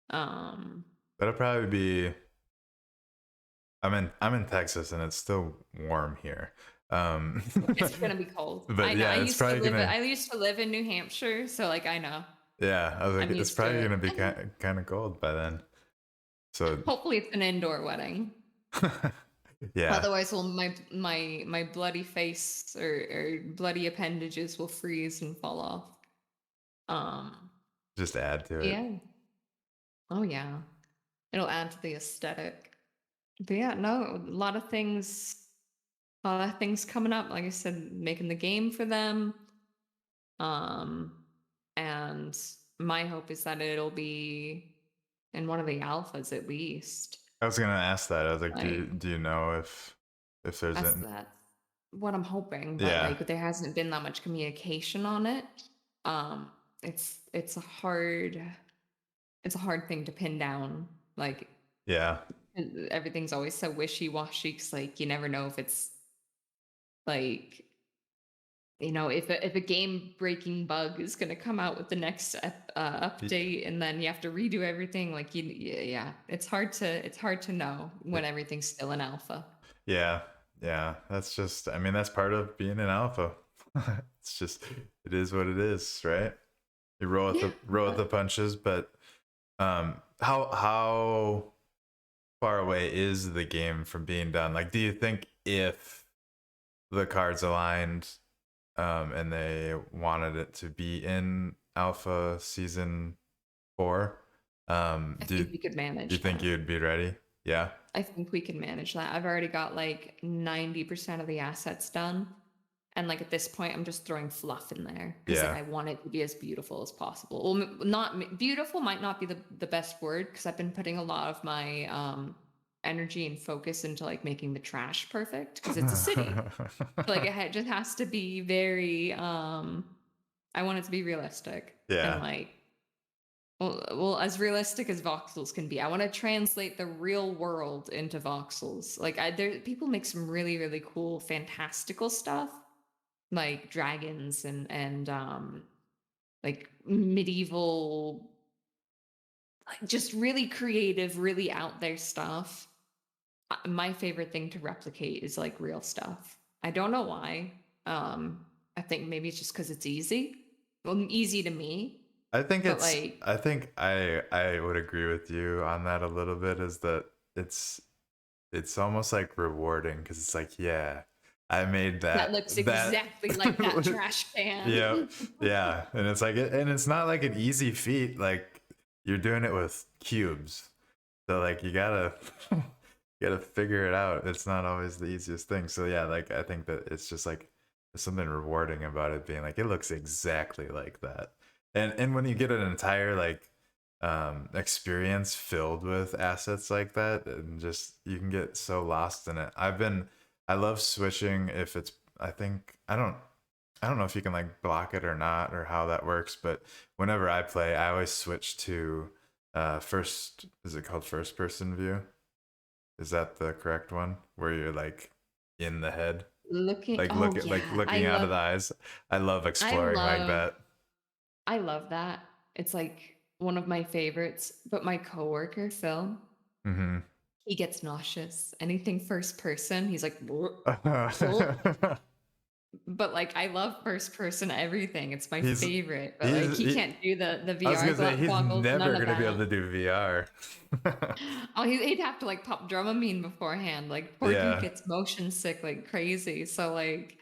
Um That'll probably be. I'm in Texas, and it's still warm here. Um, it's gonna be cold. I but know. yeah, it's probably gonna. I used to live in New Hampshire, so like I know. Yeah, I was like, I'm it's used to probably it. gonna be kind of cold by then. So Hopefully it's an indoor wedding. yeah, Otherwise, well, my bloody face or bloody appendages will freeze and fall off. Um, just add to it. yeah. Oh yeah. It'll add to the aesthetic. But yeah, no, a lot of things coming up. Like I said, making the game for them. Um, and my hope is that it'll be in one of the alphas at least. I was gonna ask that. I was like, Like do you know if there's an that's what I'm hoping, but yeah like there hasn't been that much communication on it. Um, it's a hard thing to pin down. Like yeah everything's always so wishy-washy because like you never know if it's like if a game breaking bug is going to come out with the next update and then you have to redo everything like yeah, it's hard to know when everything's still in alpha. yeah yeah. That's just. I mean, that's part of being an alpha. It's just it is what it is, right? You Yeah, roll with the punches, but how far away is the game from being done? Like, do you think if the cards aligned, and they wanted it to be in Alpha Season 4, I do think we could you manage think that. you'd be ready? Yeah, I think we can manage that. I've already got like 90% of the assets done. And like at this point, I'm just throwing fluff in there because like yeah, I want it to be as beautiful as possible. Well, not beautiful might not be the best word because I've been putting a lot of my energy and focus into like making the trash perfect because it's a city. So, like it just has to be very. I want it to be realistic and yeah, like as realistic as voxels can be. I want to translate the real world into voxels. Like people make some really really cool fantastical stuff like dragons and like medieval like just really creative really out there stuff. My favorite thing to replicate is like real stuff. I don't know why. I think maybe it's just because it's easy, well easy to me, but like I think I would agree with you on that a little bit. Is that it's it's almost like rewarding because it's like, yeah, I made that looks that exactly like that trash can. yeah, yeah, and it's like and it's not like an easy feat. Like you're doing it with cubes, so like you gotta you gotta figure it out. It's not always the easiest thing. So yeah, like I think that it's just like there's something rewarding about it being like it looks exactly like that. And when you get an entire like experience filled with assets like that, and just you can get so lost in it. I love switching if it's I don't know if you can like block it or not or how that works, but whenever I play, I always switch to first, is it called first person view? Is that the correct one where you're like in the head? Looking, Like oh yeah, looking out of the eyes. I love I exploring like love, that. I love that. It's like one of my favorites. But my coworker, Phil, Hmm. he gets nauseous. Anything first person, he's like, "Bleh, bleh." But like I love first person everything. It's my he's favorite. But like he's he he, can't do the I was VR gonna say he's goggles, none never of gonna be able that. to do VR. Oh, he'd have to like pop Dramamine beforehand. Like poor dude Yeah. gets motion sick like crazy. So like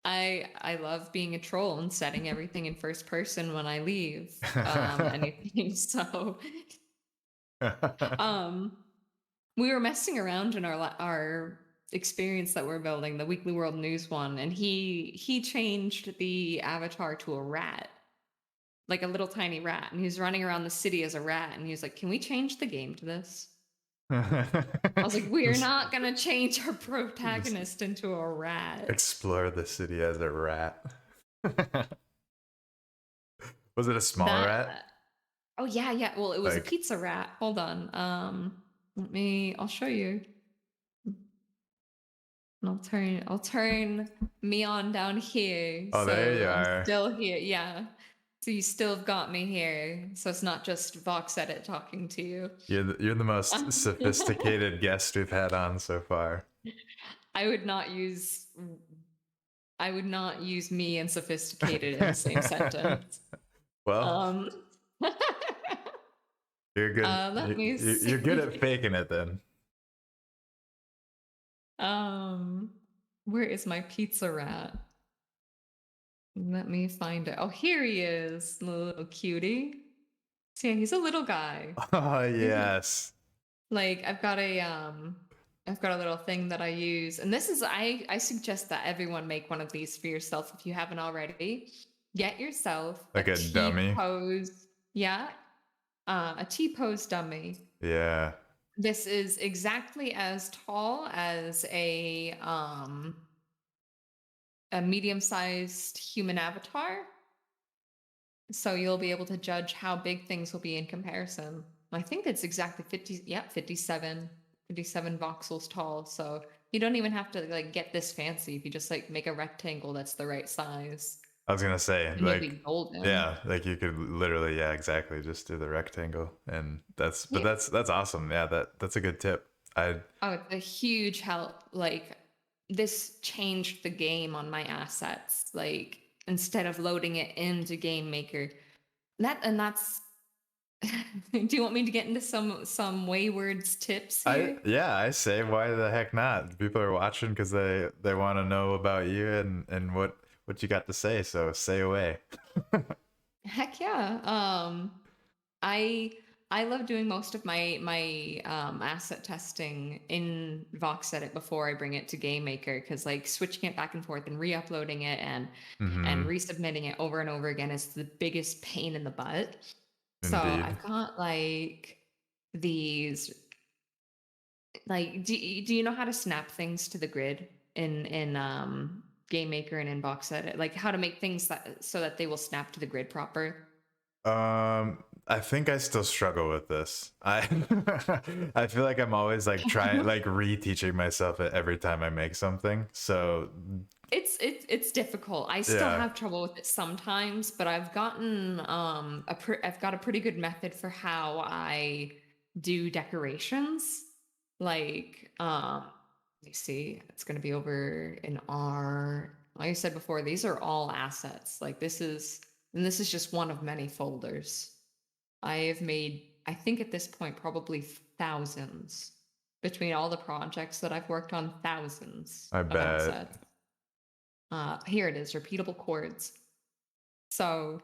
I love being a troll and setting everything in first person when I leave anything. So um we were messing around in our experience that we're building, the Weekly World News one, and he changed the avatar to a rat, like a little tiny rat, and he was running around the city as a rat, and he was like, "Can we change the game to this?" I was like, "We're just, not gonna change our just protagonist into a rat." explore the city as a rat. Was it a small That rat? Oh yeah, yeah. Well, it was a Like, pizza rat. Hold on. I'll show you. I'll turn me on down here. oh, there So you I'm are. still here. Yeah. So you still have got me here. So it's not just Vox Edit talking to you. You're the most sophisticated guest we've had on so far. I would not use I would not use me and sophisticated in the same sentence. Well, Um you're good. let me You're good at see. faking it then. Um where is my pizza rat? Let me find it. Oh, here he is, little cutie. So yeah, he's a little guy. Oh He's yes. like I've got a little thing that I use. And this is I suggest that everyone make one of these for yourself if you haven't already. Get yourself a Like a dummy. T-pose. Yeah. A T-pose dummy. Yeah. This is exactly as tall as a medium-sized human avatar. So you'll be able to judge how big things will be in comparison. I think it's exactly 50, yeah, 57 voxels tall. So you don't even have to like get this fancy if you just like make a rectangle that's the right size I was gonna say, and you'll like, be golden. yeah, like you could literally, yeah, exactly, just do the rectangle, and but Yeah. that's awesome. Yeah, that's a good tip. I Oh, it's a huge help. Like this changed the game on my assets. Like instead of loading it into Game Maker. That's do you want me to get into some Wayward's tips here? yeah, I say, why the heck not? People are watching because they want to know about you and what you got to say. So say away. Heck yeah. I I love doing most of my asset testing in Vox Edit before I bring it to Game Maker because like switching it back and forth and re-uploading it and Mm-hmm. resubmitting it over and over again is the biggest pain in the butt. So Indeed. I've got like these like do you know how to snap things to the grid in Game Maker and in Vox Edit? Like how to make things that so that they will snap to the grid proper? I think I still struggle with this. I feel like I'm always like trying, like reteaching myself it every time I make something. So It's difficult. I still yeah. have trouble with it sometimes, but I've gotten I've got a pretty good method for how I do decorations. Like let me see, it's going to be over in R. Like I said before, these are all assets. Like this is just one of many folders. I have made, I think at this point, probably thousands between all the projects that I've worked on, thousands I of bet. assets. Here it is, repeatable chords. So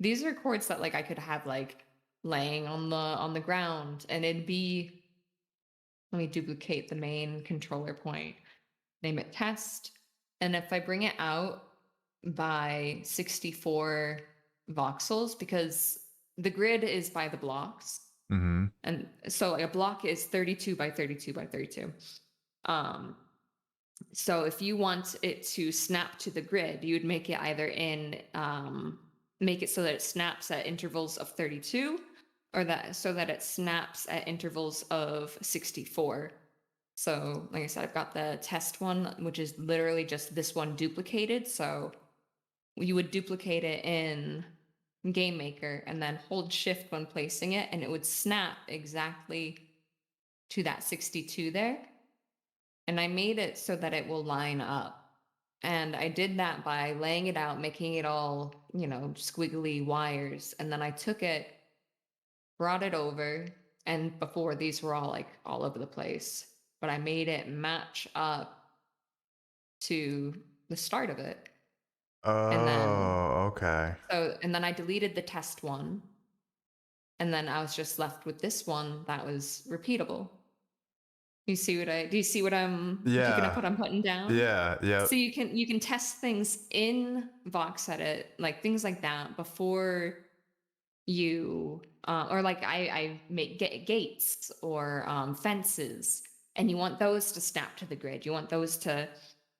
these are chords that like I could have like laying on the ground and it'd be, let me duplicate the main controller point, name it test. And if I bring it out by 64 voxels because the grid is by the blocks. Mm-hmm. And so like a block is 32 by 32 by 32. Um, so if you want it to snap to the grid, you would make it either make it so that it snaps at intervals of 32 or that so that it snaps at intervals of 64. So like I said, I've got the test one, which is literally just this one duplicated. So you would duplicate it in Game Maker and then hold shift when placing it, and it would snap exactly to that 62 there. And I made it so that it will line up. And I did that by laying it out, making it all, squiggly wires. And then I took it, brought it over, and before these were all like all over the place, but I made it match up to the start of it. And then Oh, okay. and then I deleted the test one. And then I was just left with this one that was repeatable. Do you see what I'm picking up Yeah. what I'm putting down? Yeah. Yeah. So you can test things in VoxEdit, like things like that before you or like I make gates or fences, and you want those to snap to the grid. You want those to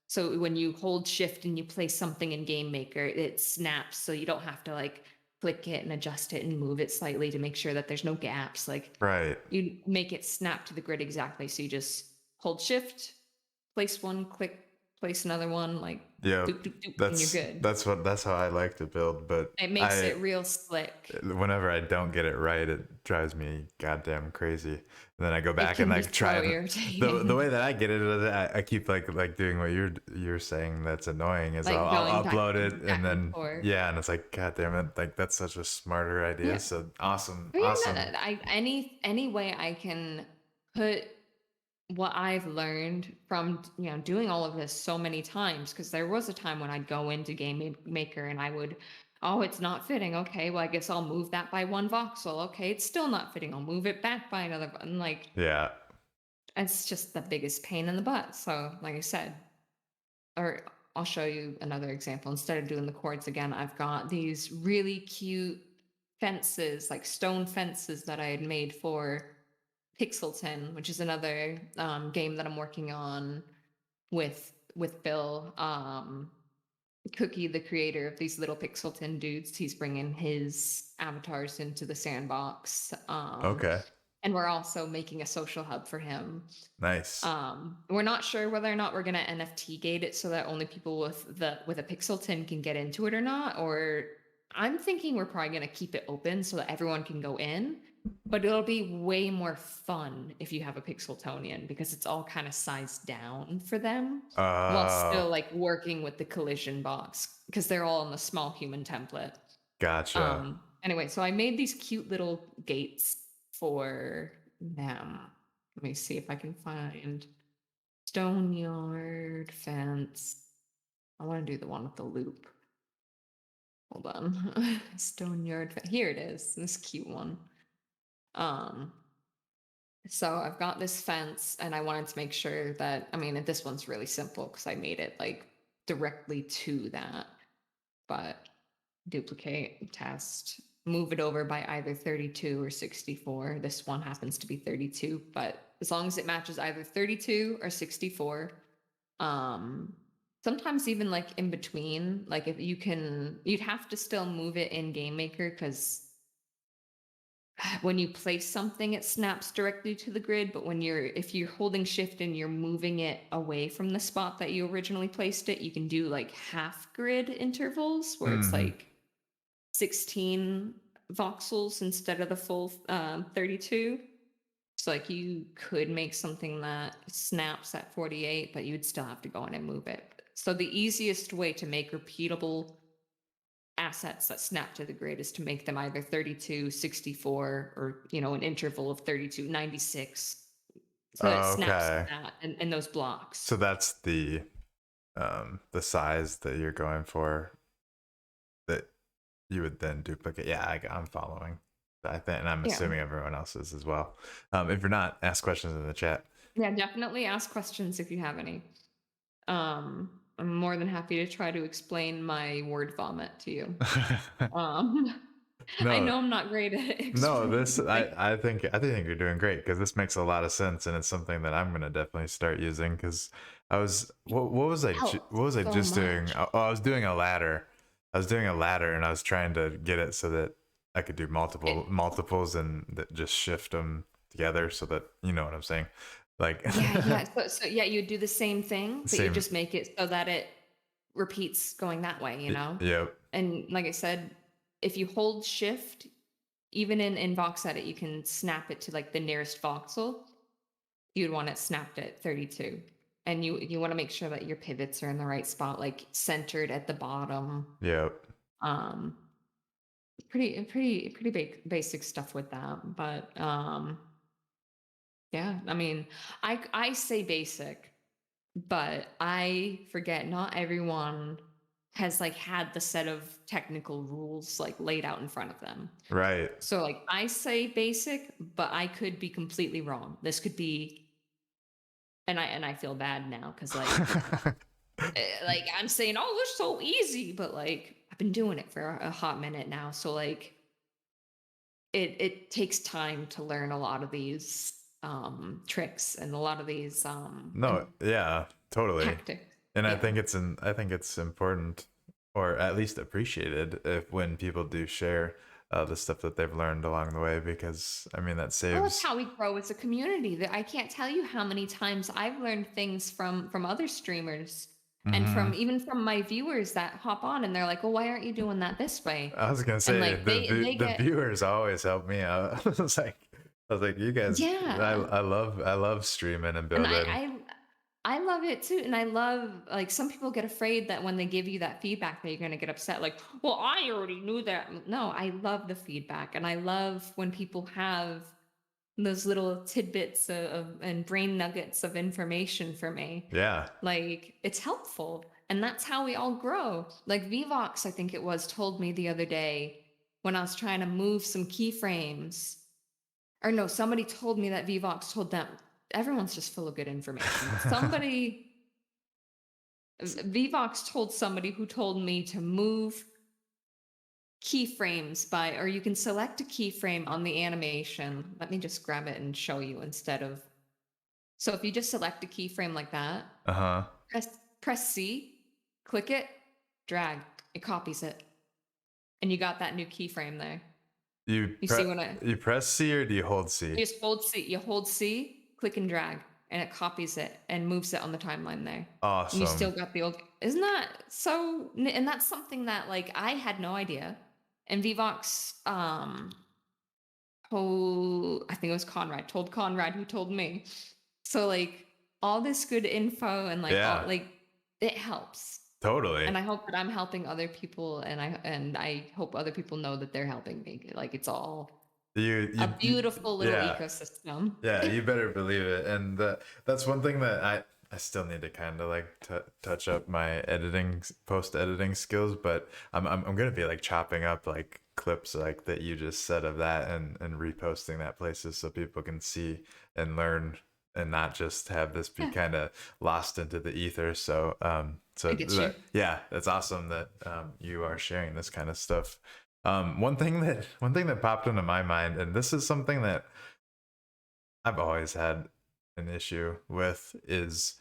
so when you hold shift and you place something in Game Maker, it snaps so you don't have to like click it and adjust it and move it slightly to make sure that there's no gaps. Like Right. you make it snap to the grid exactly. So you just hold shift, place one, click, place another one, like Yeah. doop, doop, doop, and you're That's good. that's how I like to build, but It makes it real slick. whenever I don't get it right, it drives me goddamn crazy. And then I go It back and can be like try so and the irritating. way that I get it is I keep like doing what you're saying that's annoying is Like I'll going upload it and back and then forth. yeah, and it's like god damn it, like that's such a smarter idea. Yeah. So awesome, But yeah, no, awesome. no, any way I can put what I've learned from doing all of this so many times, because there was a time when I'd go into Maker and I would, oh, it's not fitting. Okay, well I guess I'll move that by one voxel. Okay, it's still not fitting. I'll move it back by another. And like Yeah. it's just the biggest pain in the butt. So like I said, or I'll show you another example. Instead of doing the chords again, I've got these really cute fences, like stone fences that I had made for Pixelton, which is another game that I'm working on with Bill. Cookie, the creator of these little Pixelton dudes, he's bringing his avatars into the sandbox. Okay. And we're also making a social hub for him. Nice. We're not sure whether or not we're gonna NFT gate it so that only people with a pixel tin can get into it or not. Or I'm thinking we're probably gonna keep it open so that everyone can go in. But it'll be way more fun if you have a Pixeltonian because it's all kind of sized down for them while Uh still like working with the collision box because they're all on the small human template. gotcha. Anyway, so I made these cute little gates for them. Let me see if I can find stone yard fence. I want to do the one with the loop. Hold on. Stone yard here it is. This cute one. Um so I've got this fence and I wanted to make sure that this one's really simple because I made it like directly to that. But duplicate, test, move it over by either 32 or 64. This one happens to be 32, but as long as it matches either 32 or 64, um, sometimes even like in between, like if you'd have to still move it in Game Maker because when you place something, it snaps directly to the grid. But if you're holding shift and you're moving it away from the spot that you originally placed it, you can do like half grid intervals where it's Mm-hmm. like 16 voxels instead of the full 32. So like you could make something that snaps at 48, but you'd still have to go in and move it. So the easiest way to make repeatable assets that snap to the grid is to make them either 32, 64, or an interval of 32, 96. So it snaps to Okay. that and those blocks. So that's the size that you're going for that you would then duplicate. Yeah, I'm following. I think, and I'm Yeah. assuming everyone else is as well. If you're not, ask questions in the chat. Yeah, definitely ask questions if you have any. Um I'm more than happy to try to explain my word vomit to you. Um, I No, know I'm not great at no, this explaining. Like, I think you're doing great because this makes a lot of sense and it's something that I'm gonna definitely start using because what was helps what was I so just doing? much. I was doing a ladder. I was doing a ladder and I was trying to get it so that I could do It, multiples and just shift them together so that you know what I'm saying. Like yeah, yeah. So yeah, you do the same thing, but you same. just make it so that it repeats going that way, you know? Yep. And like I said, if you hold shift, even in Vox Edit, you can snap it to like the nearest voxel. You'd want it snapped at 32. And you want to make sure that your pivots are in the right spot, like centered at the bottom. Yep. Um, pretty basic stuff with that. But yeah, I mean, I say basic, but I forget not everyone has like had the set of technical rules like laid out in front of them. Right. So like I say basic, but I could be completely wrong. This could be, and I feel bad now because like I'm saying, oh, they're so easy, but like I've been doing it for a hot minute now. So like it takes time to learn a lot of these tricks and a lot of these No, and yeah, totally. tactics. And Yeah. I think it's important or at least appreciated if when people do share the stuff that they've learned along the way because I mean that Well, that's saves. how we grow as a community. That I can't tell you how many times I've learned things from other streamers and from Hmm. even from my viewers that hop on and they're like, "Well, why aren't you doing that this way?" I was gonna And say like they the get viewers always help me out. I was like you guys. yeah. I love streaming and And building. I love it too. And I love like some people get afraid that when they give you that feedback that you're going to get upset like, "Well, I already knew that." No, I love the feedback and I love when people have those little tidbits and brain nuggets of information for me. Yeah. Like it's helpful. And that's how we all grow. Like Vivox, I think it was, told me the other day when I was trying to move some keyframes. Or no, somebody told me that Vivox told them everyone's just full of good information. Somebody Vivox told somebody who told me to move keyframes by, or you can select a keyframe on the animation. Let me just grab it and show you instead of. So if you just select a keyframe like that, Uh huh. press press C, click it, drag, it copies it, and you got that new keyframe there. You see what I? You press C or do you hold C? You just hold C. You hold C, click and drag, and it copies it and moves it on the timeline there. And you still Awesome. got the old. Isn't that so? And that's something that like I had no idea. And Vivox told, I think it was Conrad, told Conrad who told me. So like all this good info and like all Yeah. like it helps. Totally. And I hope that I'm helping other people and I hope other people know that they're helping me. Like it's all a beautiful little Yeah. ecosystem. Yeah, you better believe it. And that's one thing that I still need to kind of like touch up my post editing skills, but I'm gonna be like chopping up like clips like that you just said of that and reposting that places so people can see and learn and not just have this be Yeah, kind of lost into the ether. So I get you. yeah, that's awesome that you are sharing this kind of stuff. One thing that popped into my mind, and this is something that I've always had an issue with is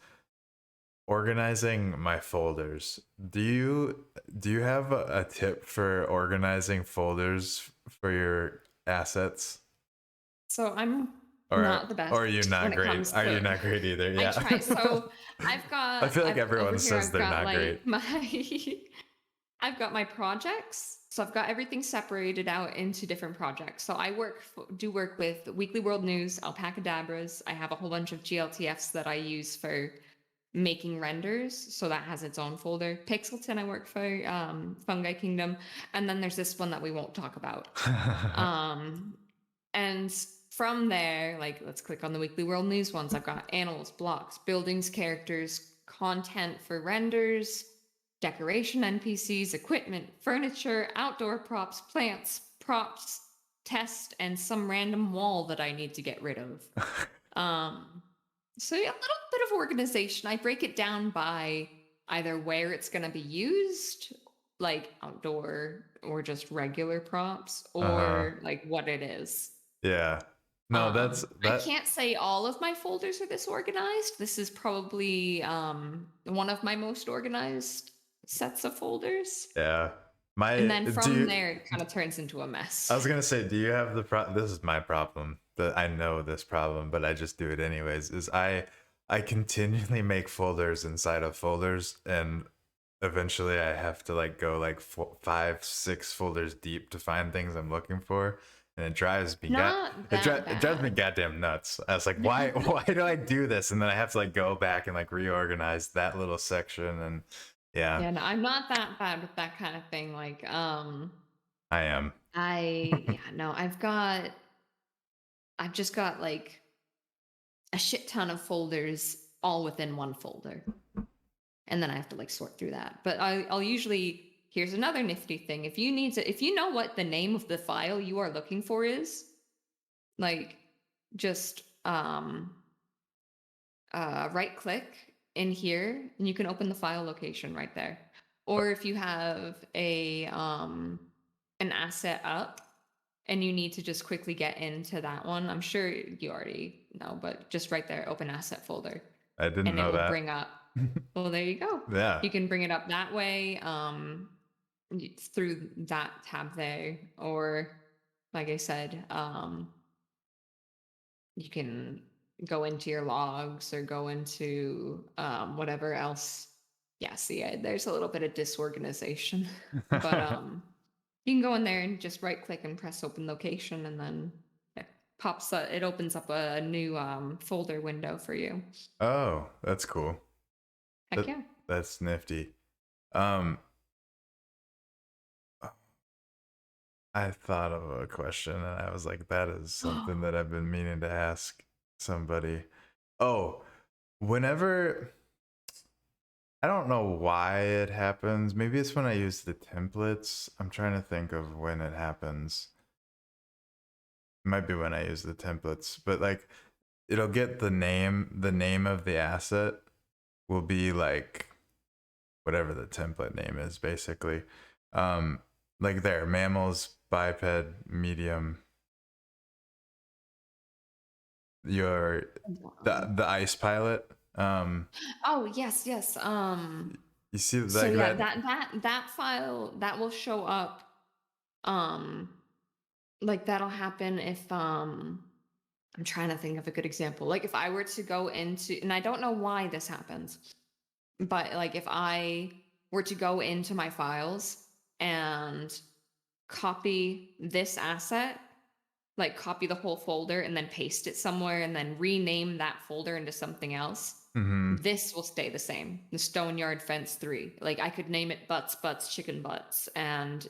organizing my folders. Do you have a tip for organizing folders for your assets? So I'm Or not the or are best you when not it great? comes Are you to not great either? I Yeah. try. So I feel like I've over everyone here says I've they're got not great. like my I've got my projects. So I've got everything separated out into different projects. So I do work with Weekly World News, Alpacadabras. I have a whole bunch of GLTFs that I use for making renders. So that has its own folder. Pixelton, I work for Fungi Kingdom. And then there's this one that we won't talk about. Um, and from there, like let's click on the Weekly World News ones. I've got animals, blocks, buildings, characters, content for renders, decoration NPCs, equipment, furniture, outdoor props, plants, props, test, and some random wall that I need to get rid of. Um, so yeah, a little bit of organization. I break it down by either where it's going to be used, like outdoor or just regular props, Uh-huh. or like what it is. Yeah. No, I that can't say all of my folders are this organized. This is probably one of my most organized sets of folders. yeah. And My then do from you there, it kind of turns into a I mess. was gonna say, do you have the this is my problem. That I know this problem, but I just do it anyways. Is I continually make folders inside of folders, and eventually I have to like go like 5, 6 folders deep to find things I'm looking for, and Not that it drives me bad. goddamn nuts. I was like, why do I do this? And then I have to like go back and like reorganize that little section, and yeah, Yeah, no, I'm not that bad with that kind of thing. Like, I am. yeah, no, I've just got like a shit ton of folders all within one folder. And then I have to like sort through that. But I'll usually, here's another nifty thing. If you know what the name of the file you are looking for is, like just right click in here and you can open the file location right there. Or if you have an asset up and you need to just quickly get into that one, I'm sure you already know, but just right there, open asset folder, I didn't and it know will that. bring up, well, there you go. Yeah. You can bring it up that way, through that tab there, or like I said, you can go into your logs or go into whatever else. Yeah, see, there's a little bit of disorganization, but you can go in there and just right click and press open location, and then it it opens up a new folder window for you. Oh, that's cool. Heck That yeah. that's nifty. Um, I thought of a question and I was like, that is something that I've been meaning to ask somebody. Oh, whenever I don't know why it happens. Maybe it's when I use the templates. I'm trying to think of when it happens. It might be when I use the templates, but like it'll get the name of the asset will be like whatever the template name is basically. Um, like there, mammals, biped, medium, your the ice pilot. Oh yes, yes. You see So like yeah, that. that file that will show up. Um, like that'll happen if I'm trying to think of a good example. Like if I were to go into, and I don't know why this happens, but like if I were to go into my files and copy this asset, like copy the whole folder and then paste it somewhere and then rename that folder into something else, Mm-hmm. this will stay the same. The Stone Yard Fence 3. Like I could name it Butts Chicken Butts, and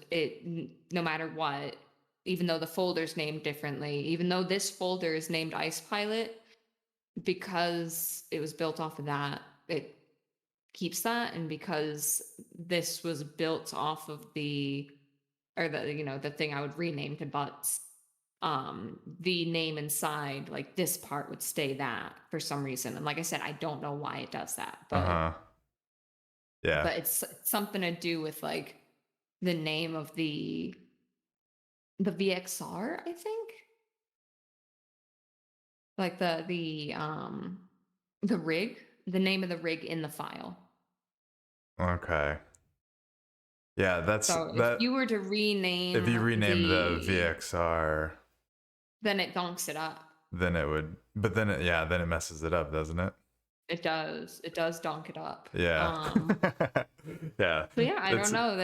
no matter what, even though the folder's named differently, even though this folder is named Ice Pilot, because it was built off of that, it keeps that. And because this was built off of the thing I would rename to Butts, the name inside, like this part would stay that for some reason. And like I said, I don't know why it does that, Uh-huh. Yeah. but it's something to do with like the name of the VXR, I think. Like the rig, the name of the rig in the file. Okay. Yeah, that's So if that. you were to If you rename rename the VXR, then it donks it up. then it would. But then yeah, then it messes it up, doesn't it? It does. It does donk it up. Yeah. Yeah. So yeah, I don't It's know.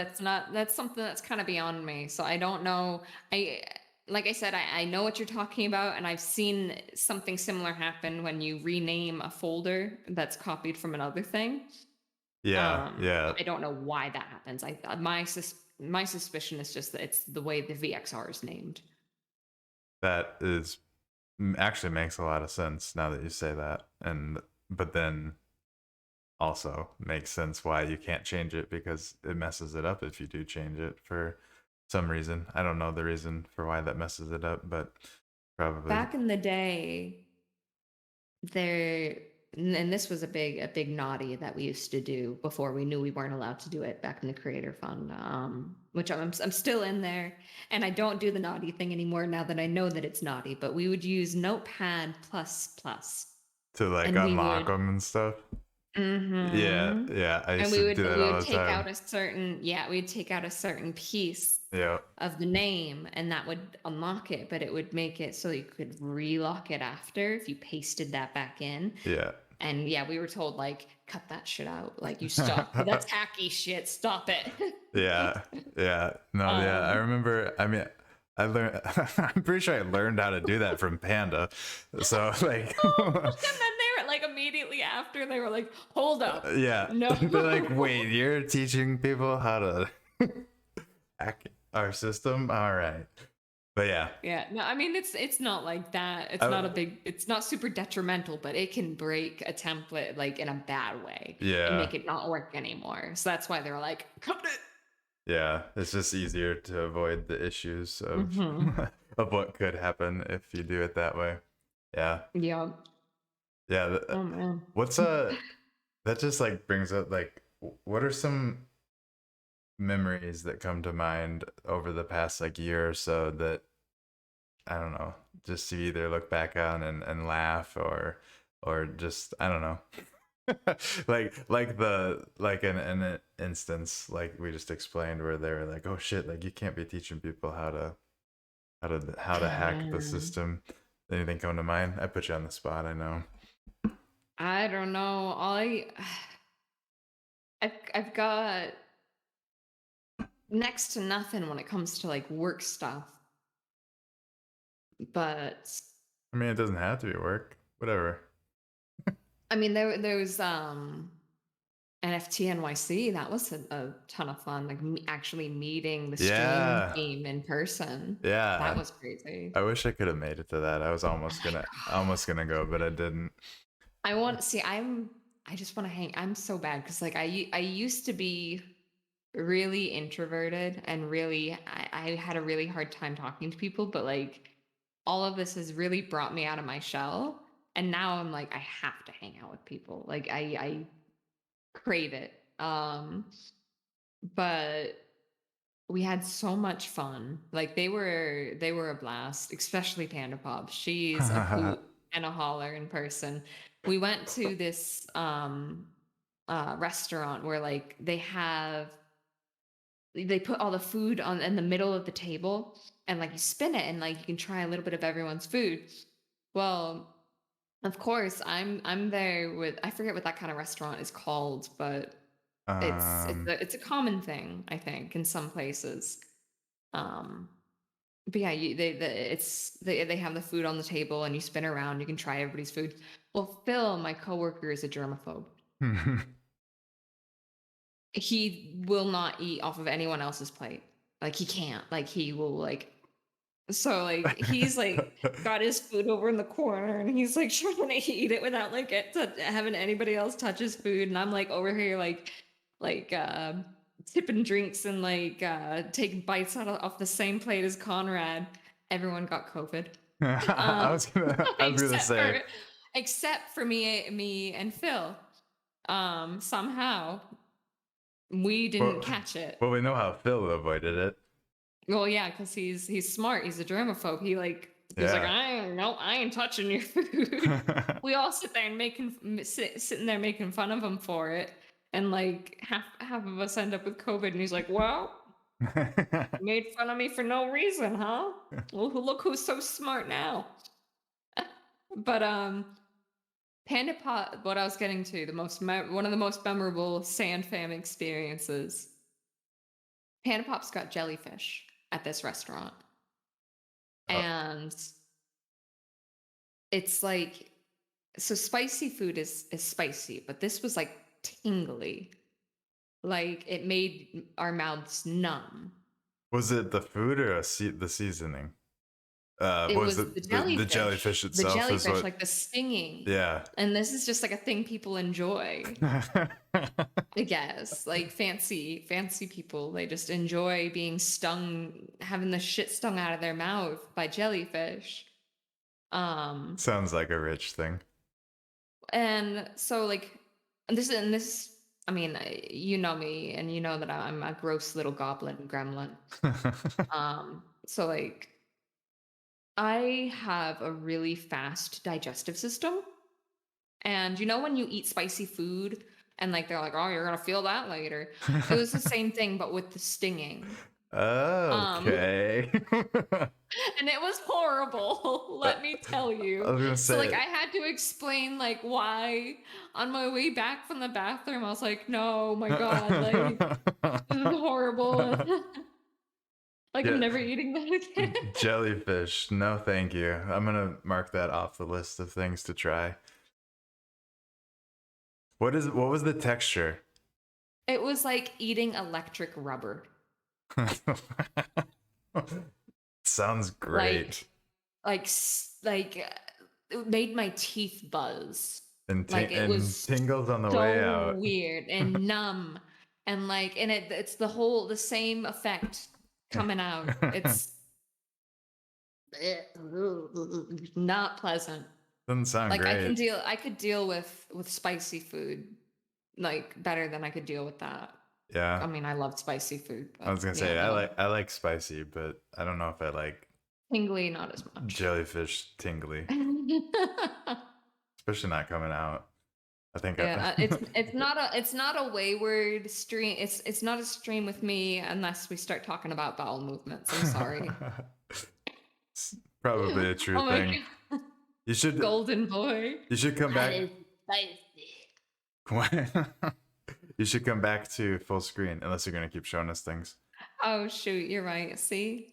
That's something that's kind of beyond me. So I don't know. I Like I said, I know what you're talking about, and I've seen something similar happen when you rename a folder that's copied from another thing. yeah, yeah. I don't know why that happens. My suspicion is just that it's the way the VXR is named. That is actually makes a lot of sense now that you say that. And but then also makes sense why you can't change it because it messes it up if you do change it for some reason. I don't know the reason for why that messes it up, but probably Back in the day, there. and this was a big naughty that we used to do before we knew we weren't allowed to do it back in the creator fund, which I'm still in there, and I don't do the naughty thing anymore now that I know that it's naughty. But we would use Notepad plus plus, To like and we unlock would. them and stuff. Yeah, Mm-hmm. yeah. I And used we to would do that we would all the take time. out a certain yeah, we'd take out a certain piece Yeah, of the name, and that would unlock it, but it would make it so you could relock it after if you pasted that back in. yeah. And yeah, we were told like, cut that shit out. Like you stop. That's hacky shit. Stop it. Yeah, yeah. No, yeah. I um remember. I mean, I learned. I'm pretty sure I learned how to do that from Panda. So like, and then they were like immediately after they were like, hold up. yeah. No. They're like, wait, you're teaching people how to hack our system? All right. But yeah. Yeah, no, I mean it's not like that. I, It's not super detrimental, but it can break a template like in a bad way and yeah. make it not work anymore. So that's why they were like, cut it. Yeah. It's just easier to avoid the issues of Mm-hmm. of what could happen if you do it that way. Yeah. Yeah. Yeah. Oh man. What's that just like brings up like what are some memories that come to mind over the past like year or so that I don't know, just to either look back on and laugh or just I don't know. like an instance like we just explained where they were like, oh shit, like you can't be teaching people how to hack the Um, system. Anything come to mind? I put you on the spot, I know. I don't know. I've got next to nothing when it comes to like work stuff, but I mean, it doesn't have to be work. Whatever. I mean there was NFT NYC. That was a ton of fun. Like actually meeting the stream Yeah. team in person. That Yeah. was crazy. I wish I could have made it to that. I was Oh my almost gonna go, but I didn't. I want see. I just want to hang. I'm so bad because like I used to be really introverted and really I had a really hard time talking to people, but like all of this has really brought me out of my shell. And now I'm like I have to hang out with people. Like I crave it. But we had so much fun. Like they were a blast, especially Panda Pop. She's a hoot and a holler in person. We went to this restaurant where like they put all the food on in the middle of the table and like you spin it and like you can try a little bit of everyone's food. Well, of course, I'm there with I forget what that kind of restaurant is called, but um it's a common thing, I think, in some places. Um, but yeah, they have the food on the table and you spin around, you can try everybody's food. Well, Phil, my coworker, is a germaphobe. He will not eat off of anyone else's plate. Like he can't. Like he will like so like he's like got his food over in the corner and he's like trying to eat it without like having anybody else touch his food. And I'm like over here like tipping drinks and like taking bites off the same plate as Conrad. Everyone got COVID. I Um was gonna I was gonna except say for except for me and Phil. Somehow we didn't well, catch it. well we know how Phil avoided it. Well, yeah, because he's smart. He's a germaphobe. He's like, Yeah. I ain't touching your food. We all sit there and sitting there making fun of him for it, and like half of us end up with COVID. And he's like, well, you made fun of me for no reason, huh? Well, look who's so smart now. But Panda Pot. What I was getting to one of the most memorable sand fam experiences. Panda Pop's got jellyfish at this restaurant. Oh, And it's like so spicy food is spicy, but this was like tingly. Like it made our mouths numb. was it the food or the seasoning? It Was was it the jellyfish the itself is jellyfish, what? like the stinging. Yeah. And this is just like a thing people enjoy, I guess. Like fancy people, they just enjoy being stung, having the shit stung out of their mouth by jellyfish. Um, Sounds like a rich thing. And so like and this I mean, you know me and you know that I'm a gross little goblin gremlin. So like I have a really fast digestive system. And you know when you eat spicy food and like they're like, "Oh, you're gonna feel that later." It was the same thing, but with the stinging. Um, Okay. and it was horrible, let me tell I you. was gonna So like say. I had to explain like why on my way back from the bathroom. I was like, "No, my God, like this is horrible." Like I'm Yeah, never eating that again. jellyfish. No, thank you. I'm gonna mark that off the list of things to try. What was the texture? It was like eating electric rubber. Sounds great. Like it made my teeth buzz. And Like it and was tingles on the way so out. weird and numb and like and it's the same effect coming out. It's not pleasant. Doesn't sound Like great. I could deal with spicy food like better than I could deal with that. Yeah. I mean, I love spicy food, I but was gonna yeah, say no. I like spicy, but I don't know if I like Tingly, not as much. jellyfish tingly, especially not coming out. I think I, Yeah, it's not a wayward stream. It's not a stream with me unless we start talking about bowel movements. I'm sorry. it's probably a true Oh my thing. God, You should golden boy. come That back. is spicy. You should come back to full screen unless you're gonna keep showing us things. Oh shoot, you're right. See,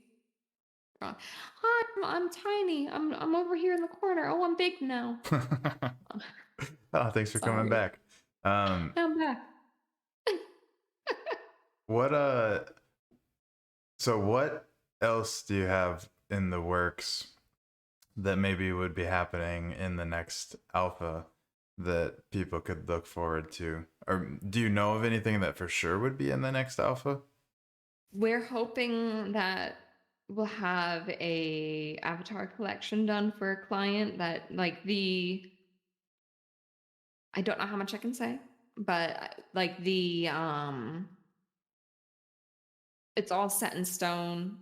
wrong. Hi, I'm tiny. I'm over here in the corner. Oh, I'm big now. Oh, thanks for coming Sorry, back. Um, I'm back. what so what else do you have in the works that maybe would be happening in the next alpha that people could look forward to? Or do you know of anything that for sure would be in the next alpha? We're hoping that we'll have a avatar collection done for a client that like the I don't know how much I can say, but like it's all set in stone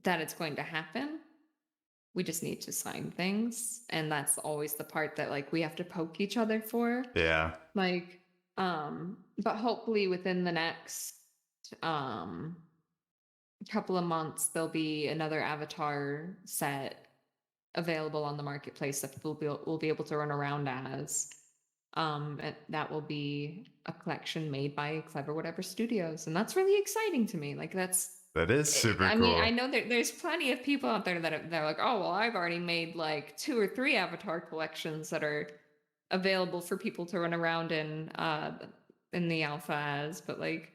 that it's going to happen. We just need to sign things, and that's always the part that like we have to poke each other for. Yeah. Like but hopefully within the next um couple of months there'll be another avatar set available on the marketplace that we'll be able to run around as. And that will be a collection made by Clever Whatever Studios, and that's really exciting to me. Like That is super I mean, I cool. know that there's plenty of people out there that they're like, oh well, I've already made like 2 or 3 avatar collections that are available for people to run around in the alpha as, but like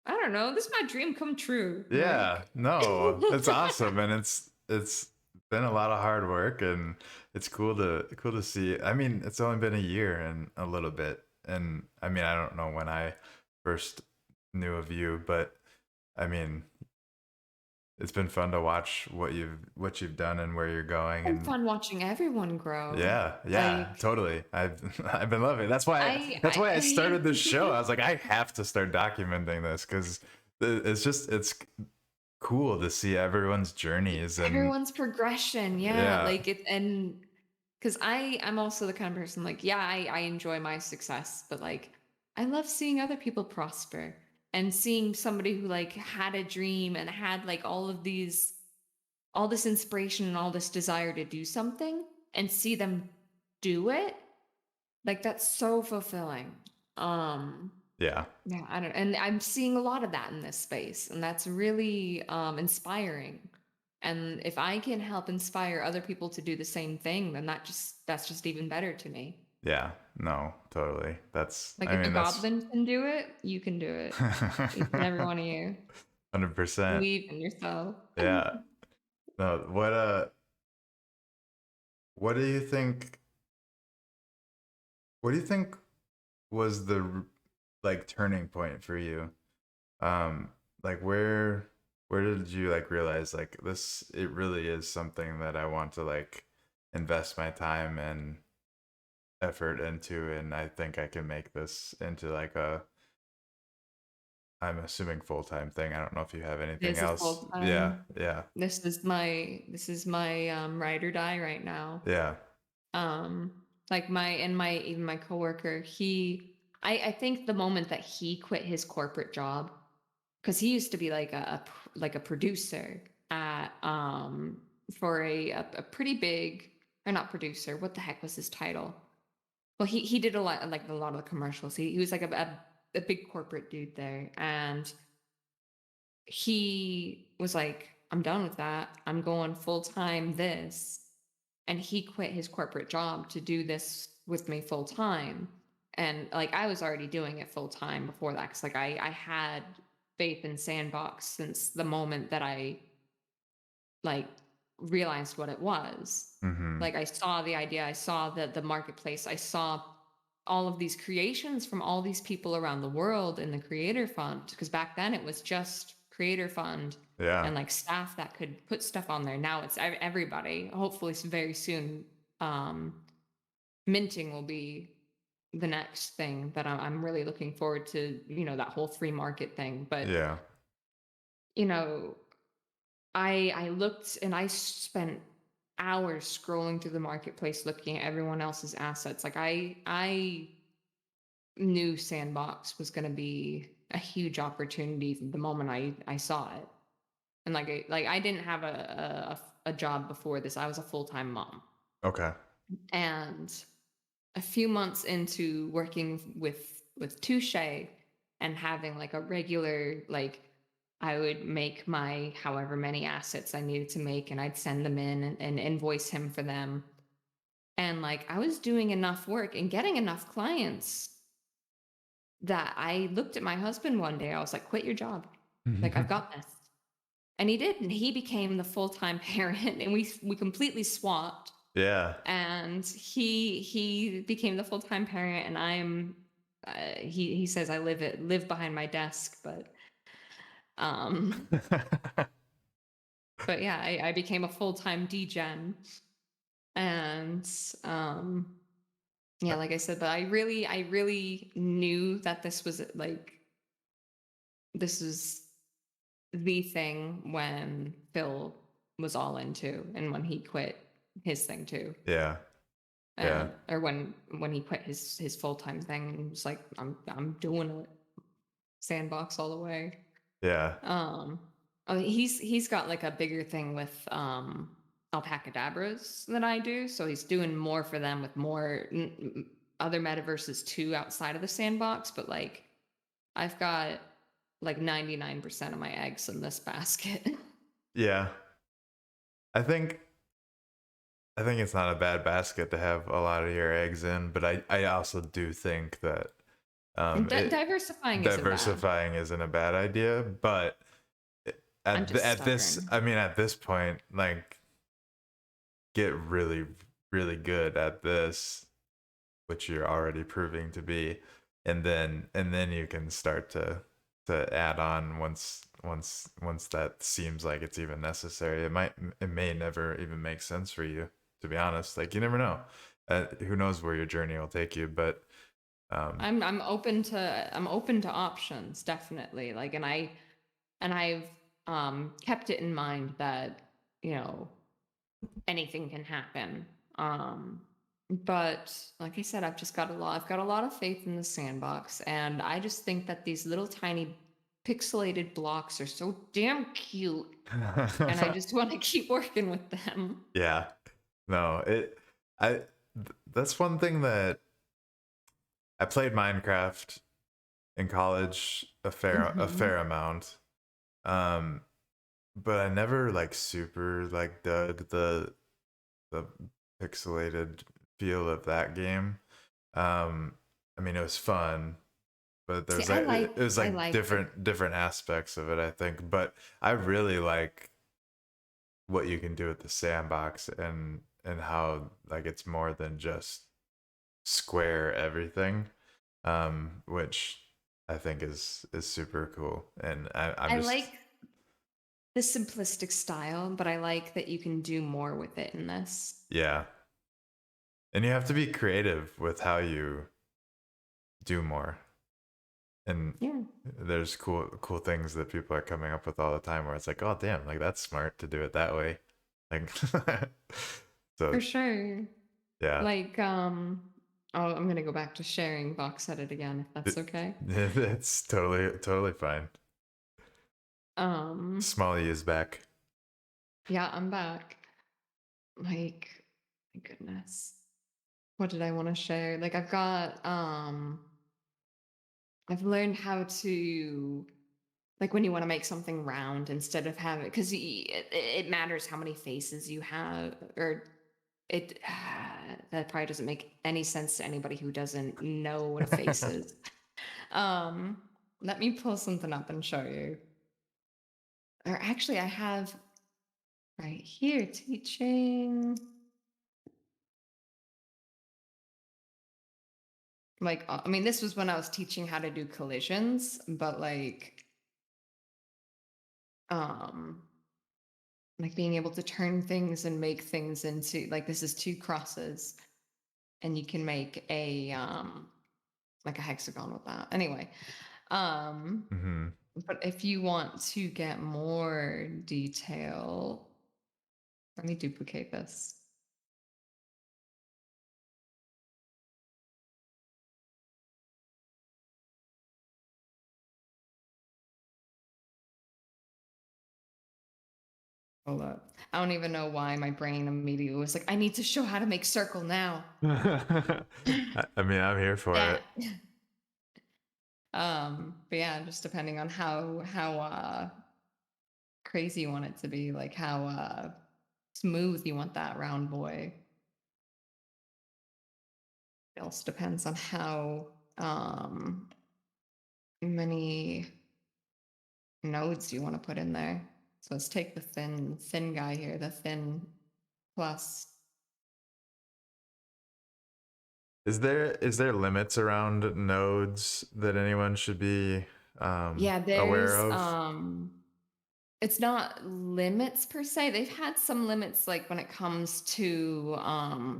I don't know, this is my dream come true. Yeah, Like no, it's awesome, and it's been a lot of hard work, and it's cool to see. I mean, it's only been a year and a little bit, and I mean, I don't know when I first knew of you, but I mean, it's been fun to watch what you've done and where you're going, and and fun watching everyone grow. yeah, yeah, Like totally. I've I've been loving it. That's why I started this show. I was like, I have to start documenting this because it's cool to see everyone's journeys and everyone's progression, yeah, yeah, like it and because I'm also the kind of person like, yeah, I enjoy my success, but like I love seeing other people prosper and seeing somebody who like had a dream and had like all this inspiration and all this desire to do something and see them do it. Like that's so fulfilling. Um yeah, yeah, I don't and I'm seeing a lot of that in this space, and that's really inspiring. And if I can help inspire other people to do the same thing, then that's just even better to me. yeah. No, totally. That's Like I if a mean that's goblin can do it, you can do it. Each and every one of you. 100%. Believe in yourself. Yeah. No, what do you think what do you think was the like turning point for you? Like where did you like realize like this it really is something that I want to like invest my time in effort into, and I think I can make this into like a, I'm assuming full-time thing. I don't know if you have It anything is a else. full Yeah, time. yeah, This is my ride or die right now. yeah. Like my even my coworker, I think the moment that he quit his corporate job, because he used to be like like a producer at for a pretty big, or not producer, what the heck was his title? Well, he did a lot of the commercials. He was like a big corporate dude there, and he was like, I'm done with that. I'm going full time this. And he quit his corporate job to do this with me full time. And like I was already doing it full time before that. Cause like I had faith in Sandbox since the moment that I like realized what it was. Mm-hmm. Like I saw the idea, I saw the marketplace, I saw all of these creations from all these people around the world in the creator fund, because back then it was just creator fund Yeah, and like staff that could put stuff on there. Now it's everybody. Hopefully very soon um minting will be the next thing that I'm really looking forward to, that whole free market thing. But yeah, you know I looked and I spent hours scrolling through the marketplace looking at everyone else's assets. Like I knew Sandbox was going to be a huge opportunity the moment I saw it. And like I didn't have a job before this. I was a full-time mom. okay, And a few months into working with Touche and having like a regular, like I would make my however many assets I needed to make, and I'd send them in and invoice him for them. And like I was doing enough work and getting enough clients that I looked at my husband one day. I was like, quit your job. Like, I've got this. And he did. And he became the full-time parent, and we completely swapped. yeah. And he became the full-time parent, and he says I live behind my desk, um but yeah, I became a full-time degen. And yeah, like I said, but I really knew that this was the thing when Phil was all into, and when he quit his thing too. Yeah, yeah, Or when he quit his full-time thing and was like, I'm doing it. Sandbox all the way. yeah, Um he's got like a bigger thing with alpacadabras than I do, so he's doing more for them with more other metaverses too outside of the sandbox, but like I've got like 99% of my eggs in this basket. yeah. I think I think it's not a bad basket to have a lot of your eggs in, but I also do think that And it diversifying isn't bad. diversifying isn't a bad idea, but I'm just at this, stubborn. I mean, at this point, like, get really really good at this, which you're already proving to be, and then you can start to add on once that seems like it's even necessary. It may never even make sense for you, to be honest. Like, you never know. Who knows where your journey will take you, but um I'm open to options, definitely. Like, and I've kept it in mind that, you know, anything can happen. But like I said, I've got a lot of faith in the sandbox, and I just think that these little tiny pixelated blocks are so damn cute, and I just want to keep working with them. yeah. No, I that's one thing that I played Minecraft in college a Hmm. fair amount. Um but I never like super like dug the pixelated feel of that game. Um I mean, it was fun, but See, there's like it was I like like the different aspects of it, I think. But I really like what you can do with the sandbox, and how like it's more than just square everything, which I think is super cool. And I'm I just like the simplistic style, but I like that you can do more with it in this. yeah, And you have to be creative with how you do more. And Yeah, there's cool things that people are coming up with all the time where it's like, oh damn, like that's smart to do it that way. Like for so sure. yeah. Like, oh, I'm gonna go back to sharing box edit again, if that's okay. It's totally fine. Um, Smalley is back. yeah, I'm back. Like, my goodness. What did I want to share? Like, I've learned how to, like, when you want to make something round instead of having, because it matters how many faces you have, or it, that probably doesn't make any sense to anybody who doesn't know what a face is. Um, Let me pull something up and show you. Or actually, I have right here teaching. Like, I mean, this was when I was teaching how to do collisions, but um, like being able to turn things and make things into, like, this is two crosses, and you can make a like a hexagon with that. Anyway, um, Hmm. but if you want to get more detail, let me duplicate this. Hold up. I don't even know why my brain immediately was like, I need to show how to make circle now. I mean, I'm here for That. it. But yeah, just depending on how crazy you want it to be, like how smooth you want that round boy. It also depends on how many nodes you want to put in there. So let's take the thin guy here, the thin plus. Is there limits around nodes that anyone should be Yeah, aware there's of? it's not limits per se. They've had some limits like when it comes to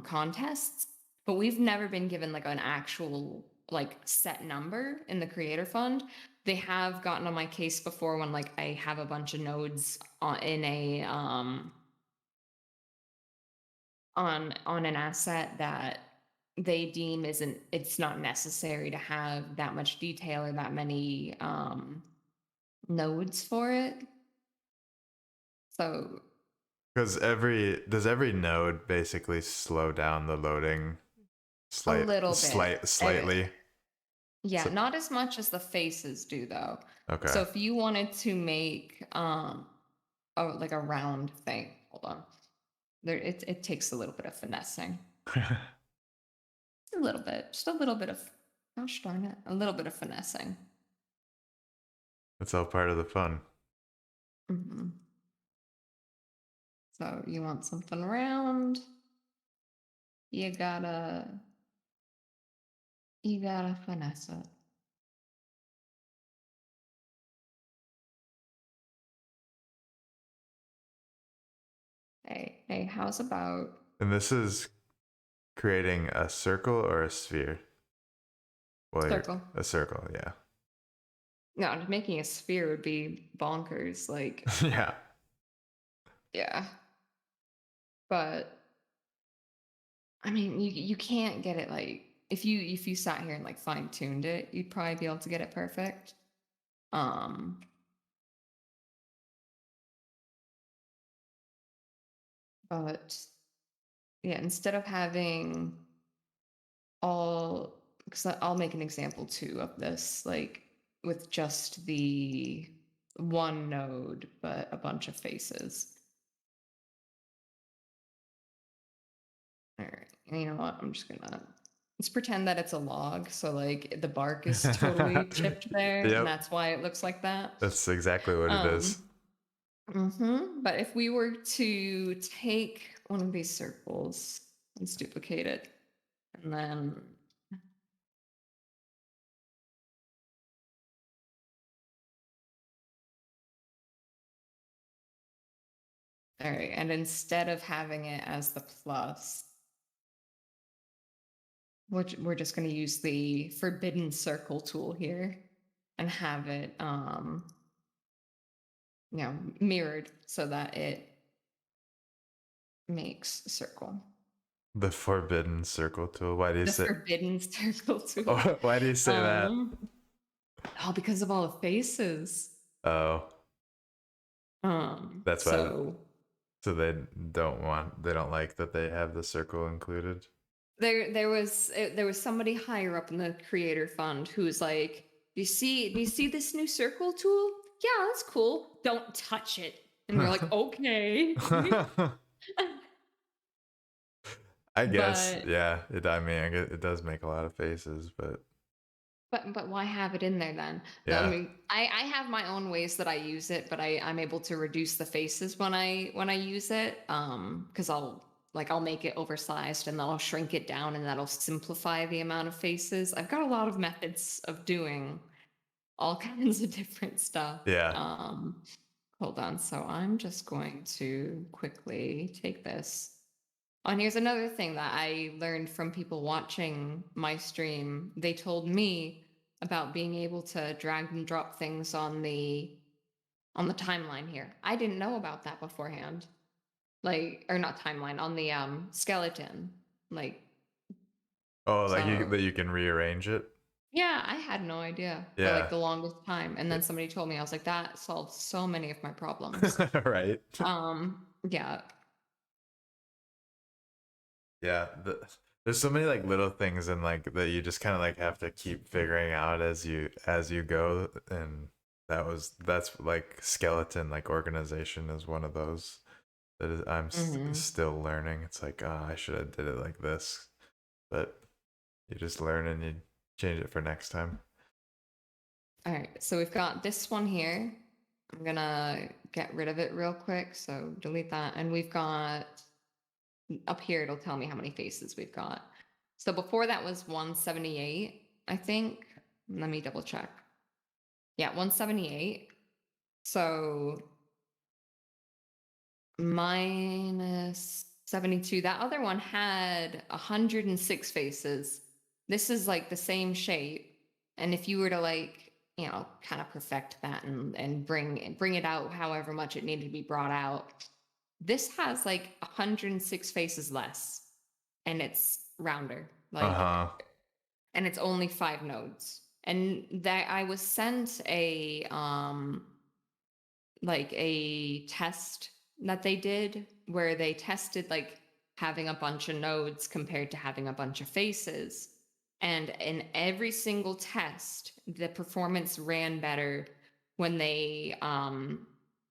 contests, but we've never been given like an actual like set number in the creator fund. They have gotten on my case before when like I have a bunch of nodes in a on an asset that they deem isn't, it's not necessary to have that much detail or that many nodes for it. So Because every node basically slow down the loading a little bit. slightly. Yeah, So not as much as the faces do though. So okay. if you wanted to make like a round thing, hold on. There it takes a little bit of finessing. A little bit. Just a little bit of, gosh darn it. A little bit of finessing. It's all part of the fun. Hmm. So you want something round, you gotta finesse it. Hey, how's about And this is creating a circle or a sphere. Well, circle? a circle, yeah. No, making a sphere would be bonkers. Like, Yeah. yeah. But I mean, you can't get it like, if you sat here and like fine tuned it, you'd probably be able to get it perfect. Um, but yeah, instead of having all, because I'll make an example too of this, like with just the one node, but a bunch of faces. All right, and you know what? I'm just gonna, let's pretend that it's a log. So like the bark is totally chipped there, and Yep. that's why it looks like that. That's exactly what it is. Um, But if we were to take one of these circles, let's duplicate it, and then all right, and instead of having it as the plus, we're just going to use the forbidden circle tool here and have it mirrored so that it makes a circle. The forbidden circle tool. Why do you The say? forbidden circle tool. Oh, why do you say that? Um, oh, because of all the faces. Oh, that's why. So So they don't like that they have the circle included. there was somebody higher up in the creator fund who's like, do you see this new circle tool? Yeah, that's cool. Don't touch it. And we're like, okay. I guess, but yeah. I mean, I guess it does make a lot of faces, but but why have it in there then? I yeah. mean, I have my own ways that I use it, but I'm able to reduce the faces when I use it. Because I'll make it oversized and then I'll shrink it down and that'll simplify the amount of faces. I've got a lot of methods of doing all kinds of different stuff. Yeah. Hold on. So I'm just going to quickly take this. Oh, and here's another thing that I learned from people watching my stream. They told me about being able to drag and drop things on the timeline here. I didn't know about that beforehand. Like, or not timeline, on the skeleton. Like, Oh, like so that you can rearrange it? yeah, I had no idea for like Yeah. the longest time. And then somebody told me, I was like, that solved so many of my problems. Right. Yeah. Yeah, there's so many like little things and like that you just kind of like have to keep figuring out as you go, and that's like skeleton like organization is one of those that Hmm. still learning. It's like, oh, I should have did it like this, but you just learn and you change it for next time. All right, so we've got this one here. I'm gonna get rid of it real quick. So delete that. And we've got up here, it'll tell me how many faces we've got. So before that was 178, I think. Let me double check. Yeah, 178. So minus 72. That other one had 106 faces. This is like the same shape. And if you were to like, kind of perfect that and bring it out however much it needed to be brought out, this has like 106 faces less and it's rounder. Uh-huh. And it's only 5 nodes. And that I was sent a test that they did where they tested like having a bunch of nodes compared to having a bunch of faces. And in every single test, the performance ran better when they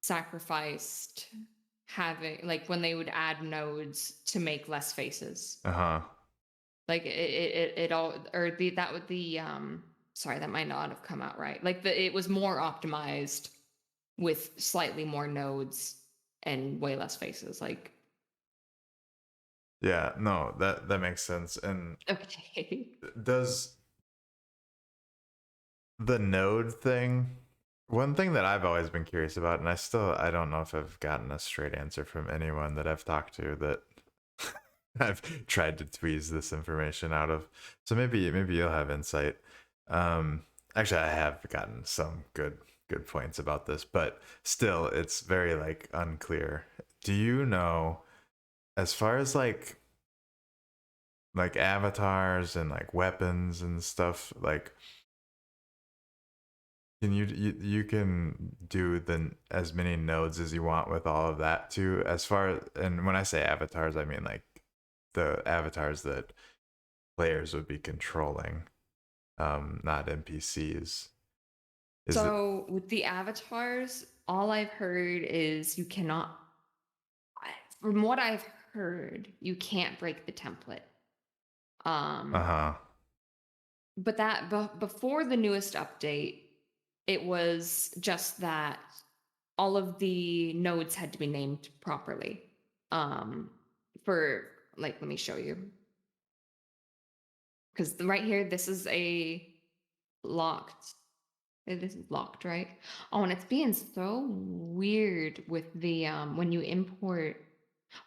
sacrificed having like when they would add nodes to make less faces. Uh-huh. Like it all or the that would the sorry, that might not have come out right. Like it was more optimized with slightly more nodes and way less faces. Like, Yeah, no, that makes sense. And okay. does the node thing, one thing that I've always been curious about, and I don't know if I've gotten a straight answer from anyone that I've talked to that I've tried to tweeze this information out of. So maybe you'll have insight. Actually, I have gotten some good points about this, but still, it's very like unclear. Do you know, as far as like avatars and like weapons and stuff, like can you can do the as many nodes as you want with all of that too, as far, and when I say avatars I mean like the avatars that players would be controlling, not NPCs. Is it? So with the avatars, all I've heard is you cannot, from what I've heard, you can't break the template. Um, Uh-huh. but before the newest update, it was just that all of the nodes had to be named properly. Um, for like, let me show you. Because right here, this is a locked. This is locked, right? Oh, and it's being so weird with the when you import,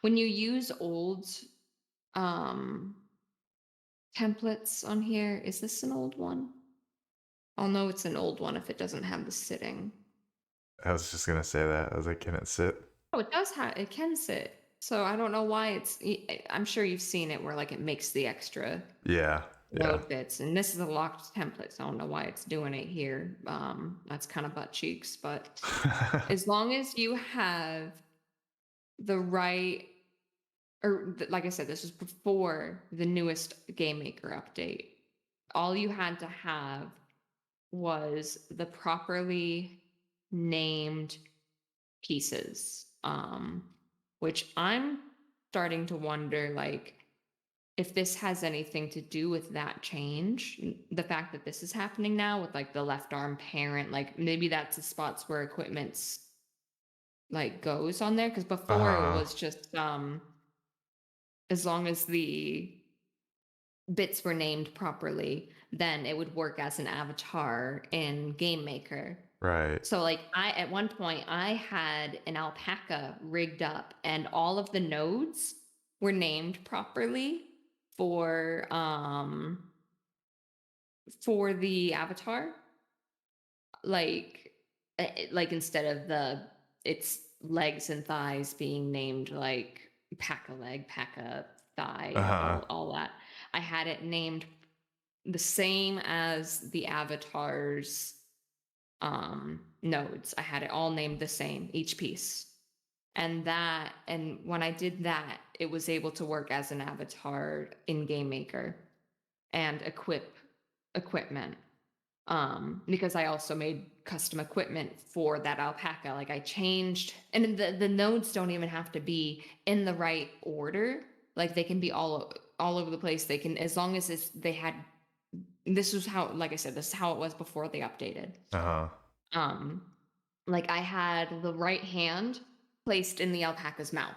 when you use old um templates on here. Is this an old one? I'll know it's an old one if it doesn't have the sitting. I was just gonna say that. I was like, can it sit? Oh, it does have, it can sit. So I don't know why I'm sure you've seen it where like it makes the extra Yeah, yeah. node bits, and this is a locked template, so I don't know why it's doing it here. That's kind of butt cheeks, but as long as you have the right, or like I said, this was before the newest Game Maker update. All you had to have was the properly named pieces, which I'm starting to wonder, like, if this has anything to do with that change, the fact that this is happening now with like the left arm parent, like maybe that's the spots where equipment's like goes on there. Because before it Uh-huh. was just as long as the bits were named properly, then it would work as an avatar in Game Maker. Right. So like I at one point I had an alpaca rigged up and all of the nodes were named properly for for the avatar, like like instead of the its legs and thighs being named like paca leg, paca thigh, Uh-huh. all that. I had it named the same as the avatar's nodes. I had it all named the same, each piece. And when I did that, it was able to work as an avatar in Game Maker and equip equipment. Because I also made custom equipment for that alpaca. Like I changed, and the nodes don't even have to be in the right order. Like they can be all over the place. They can, as long as they had, this was how, like I said, this is how it was before they updated. Uh-huh. Um, like I had the right hand placed in the alpaca's mouth,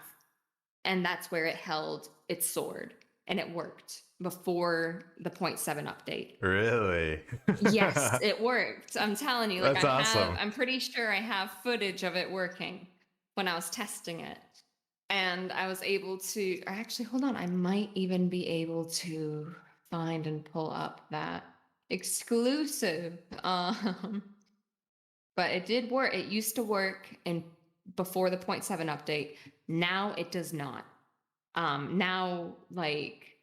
and that's where it held its sword, and it worked before the point 0.7 update. Really? Yes, it worked. I'm telling you, like That's awesome. I'm pretty sure I have footage of it working when I was testing it. And I was able to, actually, hold on, I might even be able to find and pull up that exclusive. But it did work. It used to work in before the point 0.7 update. Now it does not. Now, like,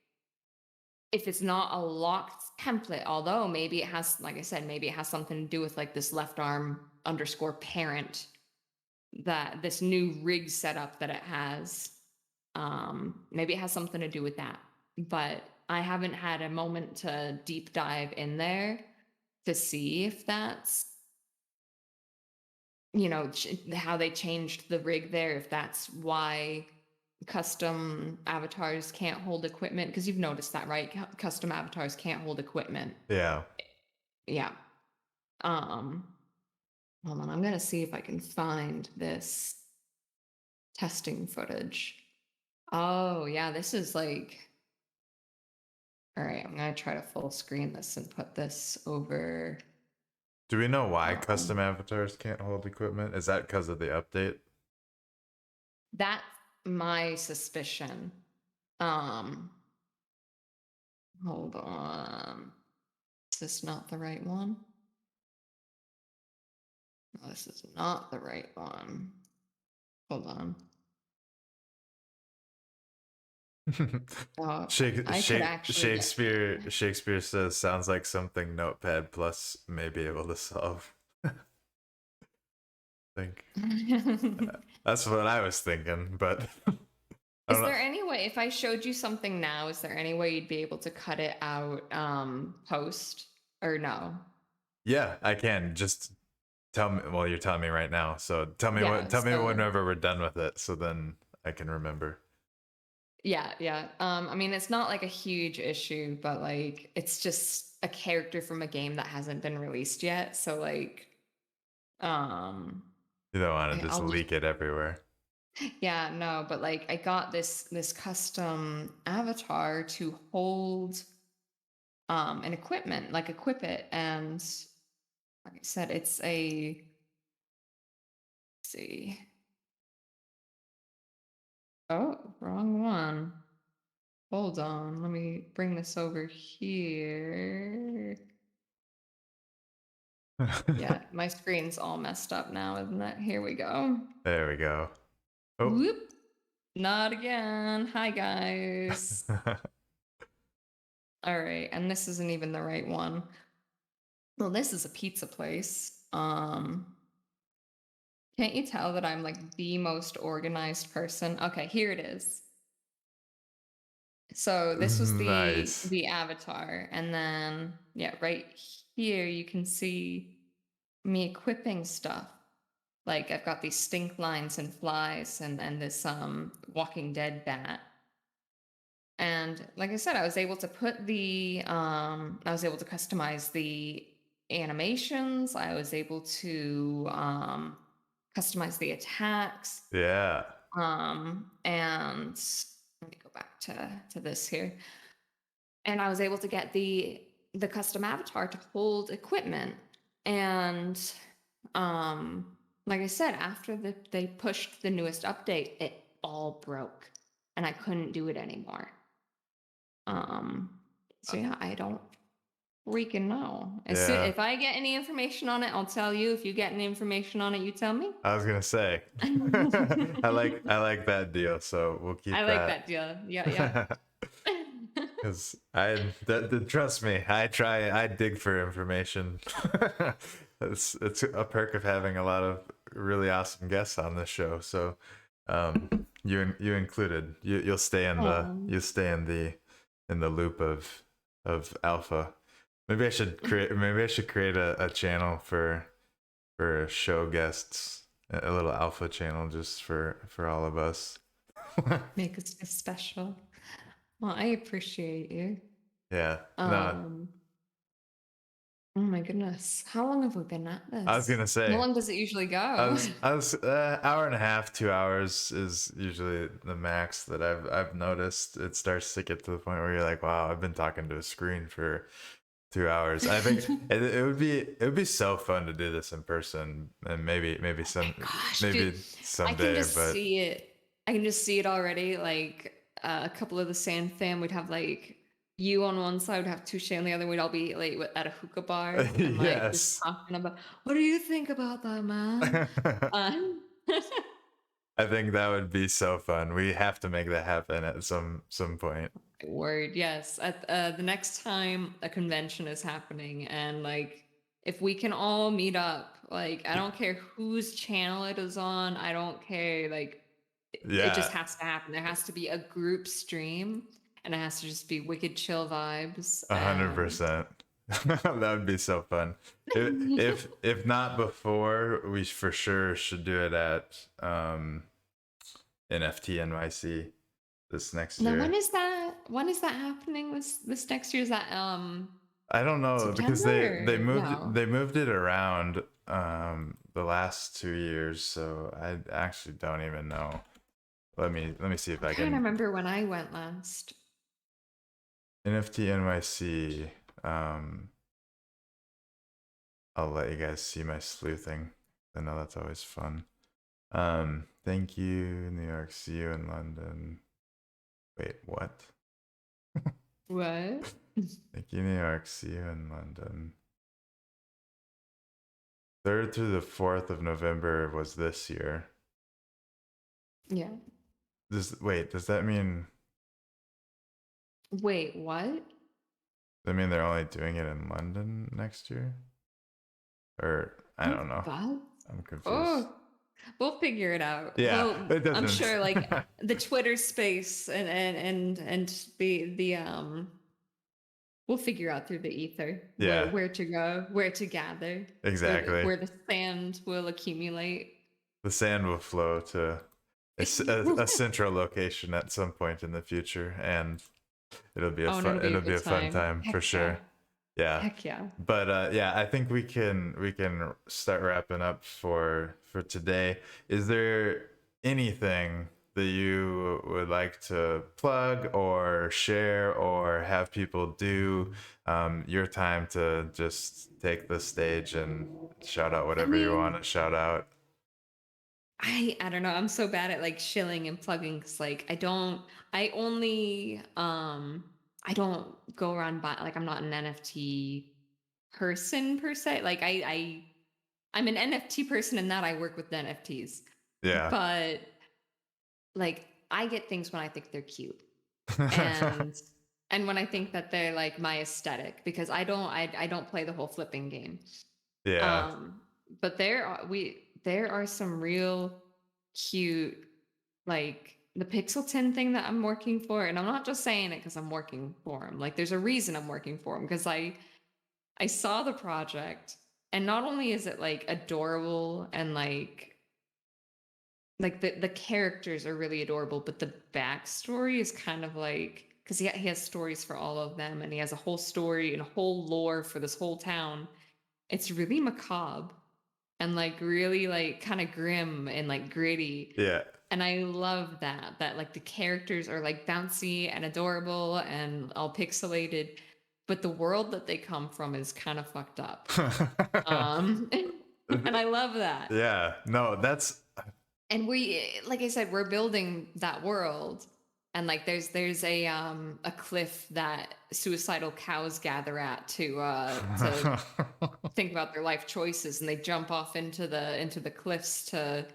if it's not a locked template, although maybe it has, like I said, maybe it has something to do with like this left arm underscore parent, that this new rig setup that it has. Maybe it has something to do with that. But I haven't had a moment to deep dive in there to see if that's, how they changed the rig there, if that's why custom avatars can't hold equipment, because you've noticed that, right? Custom avatars can't hold equipment. Yeah. Yeah. um Hold on, I'm gonna see if I can find this testing footage. Oh yeah, this is like, all right, I'm gonna try to full screen this and put this over. Do we know why um custom avatars can't hold equipment? Is that because of the update? that's my suspicion. um Hold on, is this not the right one? No, this is not the right one. Hold on. Oh, I could actually get Shakespeare says sounds like something Notepad Plus may be able to solve. I think that's what I was thinking, but I Is don't know. there any way, if I showed you something now, is there any way you'd be able to cut it out post, or no? Yeah, I can just tell me. Well, you're telling me right now, so Yeah, tell me so whenever we're done with it, so then I can remember. yeah, yeah. I mean, it's not like a huge issue, but like it's just a character from a game that hasn't been released yet. So like, um You don't want to just I'll leak it everywhere. yeah, no, but like I got this custom avatar to hold an equipment, like equip it, and like I said, it's a, let's see. Oh, wrong one. Hold on, let me bring this over here. Yeah, my screen's all messed up now, isn't it? Here we go. There we go. Oh. Whoop. Not again. Hi, guys. All right, and this isn't even the right one. Well, this is a pizza place. Can't you tell that I'm like the most organized person? Okay, here it is. So this was Nice. the avatar, and then yeah, right here you can see me equipping stuff. Like I've got these stink lines and flies and this Walking Dead bat. And like I said, I was able to put I was able to customize the animations. I was able to customize the attacks. Yeah. And let me go back to this here. And I was able to get the custom avatar to hold equipment. And like I said, after they pushed the newest update, it all broke and I couldn't do it anymore. So yeah, I don't freaking know. Yeah. If I get any information on it, I'll tell you. If you get any information on it, you tell me. I was gonna say. I like that deal, so we'll keep I like that. that deal. Yeah, yeah. Because trust me, I dig for information. It's a perk of having a lot of really awesome guests on this show. So, you included, you'll stay in Um, in the loop of alpha. Maybe I should create a channel for show guests, a little alpha channel just for all of us. make us feel special. Well, I appreciate you. Yeah. No, Um, oh my goodness. How long have we been at I was this? gonna How say long does it usually go? I was hour and a half, 2 hours is usually the max that I've noticed. It starts to get to the point where you're like, wow, I've been talking to a screen for 2 hours. I think it would be so fun to do this in person, and Gosh, dude, maybe I can someday. just But see it. I can just see it already. Like a couple of the Sand fam would have like you on one side, would have Touche on the other. We'd all be like at a hookah bar and like just yes. talking about what do you think about that, man? Uh, I think that would be so fun. We have to make that happen at some point. Word, yes. At the next time a convention is happening, and like if we can all meet up, like I don't care whose channel it is on, I don't care. Like it Yeah, just has to happen. There has to be a group stream, and it has to just be wicked chill vibes. And 100%. That would be so fun. If not before, we for sure should do it at NFT NYC this next now, year. when is that happening? This next year, is that I don't know because September? Or no? they moved it around the last 2 years, so I actually don't even know. Let me see if I'm I trying to can remember when I went last. NFT NYC. I'll let you guys see my sleuthing. I know that's always fun. Thank you, New York. See you in London. Wait, what? What? Thank you, New York. See you in London. 3rd through the 4th of November was this year. Yeah. Does that mean Wait, what? they're only doing it in London next year? Or I don't know. What? I'm confused. Oh, we'll figure it out. Yeah, Well, it I'm doesn't. sure like the Twitter space and the we'll figure out through the ether Yeah, where to go, where to gather, exactly. where the sand will accumulate. The sand will flow to a central location at some point in the future, and Oh, and it'll be a it'll be good a fun time. time for Heck yeah. sure. Yeah. Heck yeah. But yeah, I think we can start wrapping up for today. Is there anything that you would like to plug or share or have people do? Your time to just take the stage and shout out I whatever you want mean, to shout out. I don't know. I'm so bad at like shilling and plugging because like I only I don't go around by like I'm not an NFT person per se. Like I'm an NFT person in that I work with NFTs. Yeah. But like I get things when I think they're cute. And when I think that they're like my aesthetic because I don't play the whole flipping game. Yeah. Um, but there are some real cute like the pixel 10 thing that I'm working for, and I'm not just saying it because I'm working for him. Like there's a reason I'm working for him because I saw the project, and not only is it like adorable and like the characters are really adorable, but the backstory is kind of like because he has stories for all of them, and he has a whole story and a whole lore for this whole town. It's really macabre and like really like kind of grim and like gritty. Yeah. And I love that like the characters are like bouncy and adorable and all pixelated, but the world that they come from is kind of fucked up. And I love that. Yeah. No, that's And we like I said, we're building that world. And like there's a cliff that suicidal cows gather at to think about their life choices, and they jump off into the cliffs to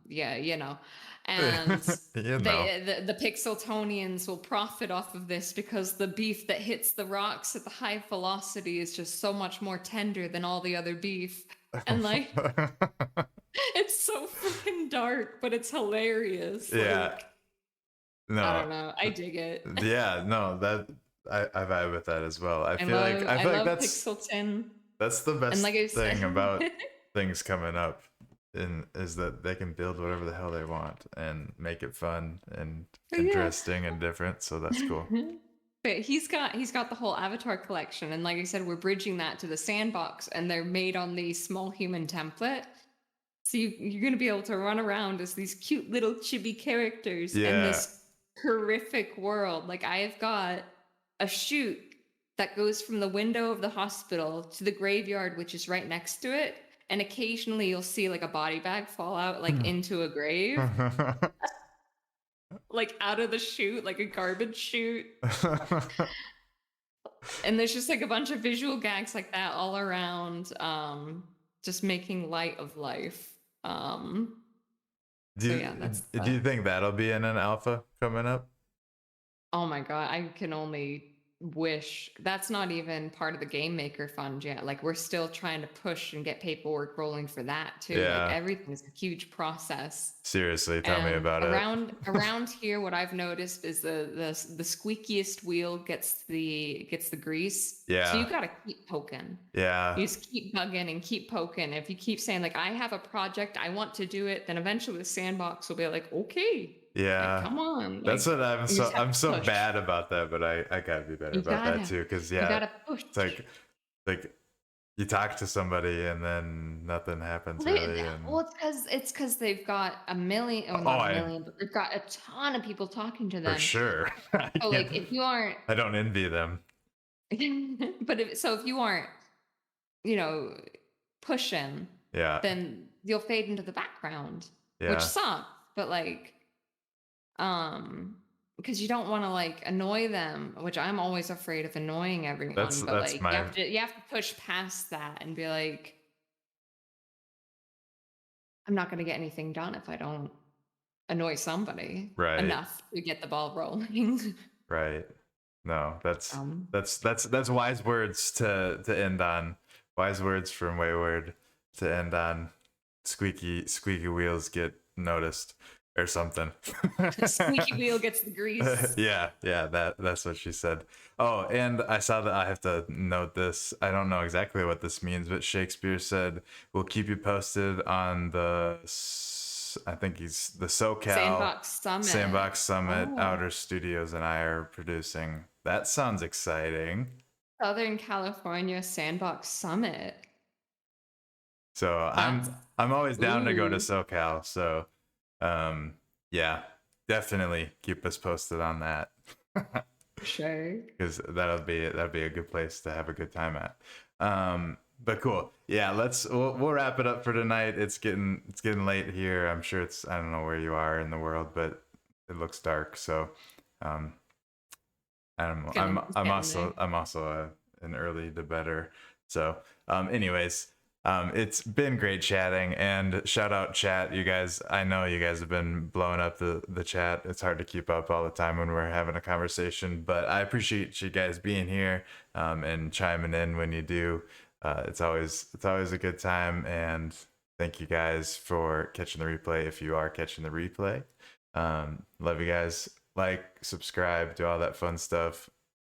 yeah, you know. And you know. the Pixeltonians will profit off of this because the beef that hits the rocks at the high velocity is just so much more tender than all the other beef. And like it's so freaking dark, but it's hilarious. Yeah. Like No. I don't know. I dig it. Yeah, no, that I vibe with that as well. I feel like I love that's Pixel 10. the And best like I thing said, about things coming up is that they can build whatever the hell they want and make it fun and yeah. interesting and different. So that's cool. But he's got the whole Avatar collection, and like I said, we're bridging that to the sandbox, and they're made on the small human template. So you're gonna be able to run around as these cute little chibi characters in Yeah. this horrific world. Like I've got a chute that goes from the window of the hospital to the graveyard, which is right next to it. And occasionally you'll see like a body bag fall out like into a grave. Like out of the chute, like a garbage chute. And there's just like a bunch of visual gags like that all around, just making light of life. do So you, yeah, that's do you think that'll be in an alpha coming up? oh my god, I can only wish. That's not even part of the game maker fund yet. Like we're still trying to push and get paperwork rolling for that too. Like Yeah. everything's a huge process. Seriously, tell me And about it. around here, what I've noticed is the squeakiest wheel gets the grease. So you Yeah. gotta keep poking. Yeah. You just keep bugging and keep poking. If you keep saying like I have a project, I want to do it, then eventually the sandbox will be like, okay, like Yeah. come on. That's Like what you just have I'm to so push. bad about that, but I gotta be better You about that gotta too. Cause you yeah, gotta push. it's like you talk to somebody and then nothing happens Well, really. And it's because they've got a million, or oh, not a million, but they've got a ton of people talking to for them. sure. I So can't, like if you aren't, I don't envy them. but if you aren't, you know, pushing, Yeah. then you'll fade into the background, which Yeah. sucks. But like, because you don't want to like annoy them, which I'm always afraid of annoying everyone. But That's like, my, you have to push past that and be like, I'm not going to get anything done if I don't annoy somebody right. enough to get the ball rolling. Right. No, um, that's wise words to end on. Wise words from Wayward to end on. Squeaky wheels get noticed or something. Squeaky wheel gets the grease. Yeah, that's what she said. Oh, and I saw that I have to note this. I don't know exactly what this means, but Shakespeare said we'll keep you posted on I think he's the SoCal Sandbox Summit. Oh. Outer Studios and I are producing. That sounds exciting. Southern California Sandbox Summit. So I'm always down to go to SoCal. So yeah, definitely keep us posted on that. Sure. Because that'll be a good place to have a good time at. But cool. Yeah, we'll wrap it up for tonight. It's getting late here. I'm sure it's, I don't know where you are in the world, but it looks dark. So um It's getting there. I'm also an early to bedder. So anyways, it's been great chatting, and shout out chat, you guys. I know you guys have been blowing up the chat. It's hard to keep up all the time when we're having a conversation, but I appreciate you guys being here and chiming in when you do. It's always a good time, and thank you guys for catching the replay. If you are catching the replay, love you guys. Like, subscribe, do all that fun stuff.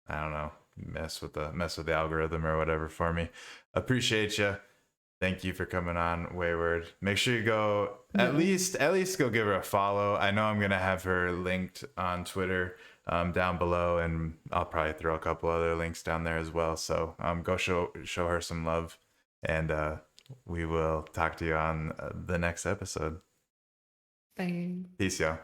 I don't know, mess with the algorithm or whatever for me. Appreciate you. Thank you for coming on, Wayward. Make sure you go at Mhm. least go give her a follow. I know I'm gonna have her linked on Twitter down below, and I'll probably throw a couple other links down there as well. So go show her some love, and we will talk to you on the next episode. Bye. Peace, y'all.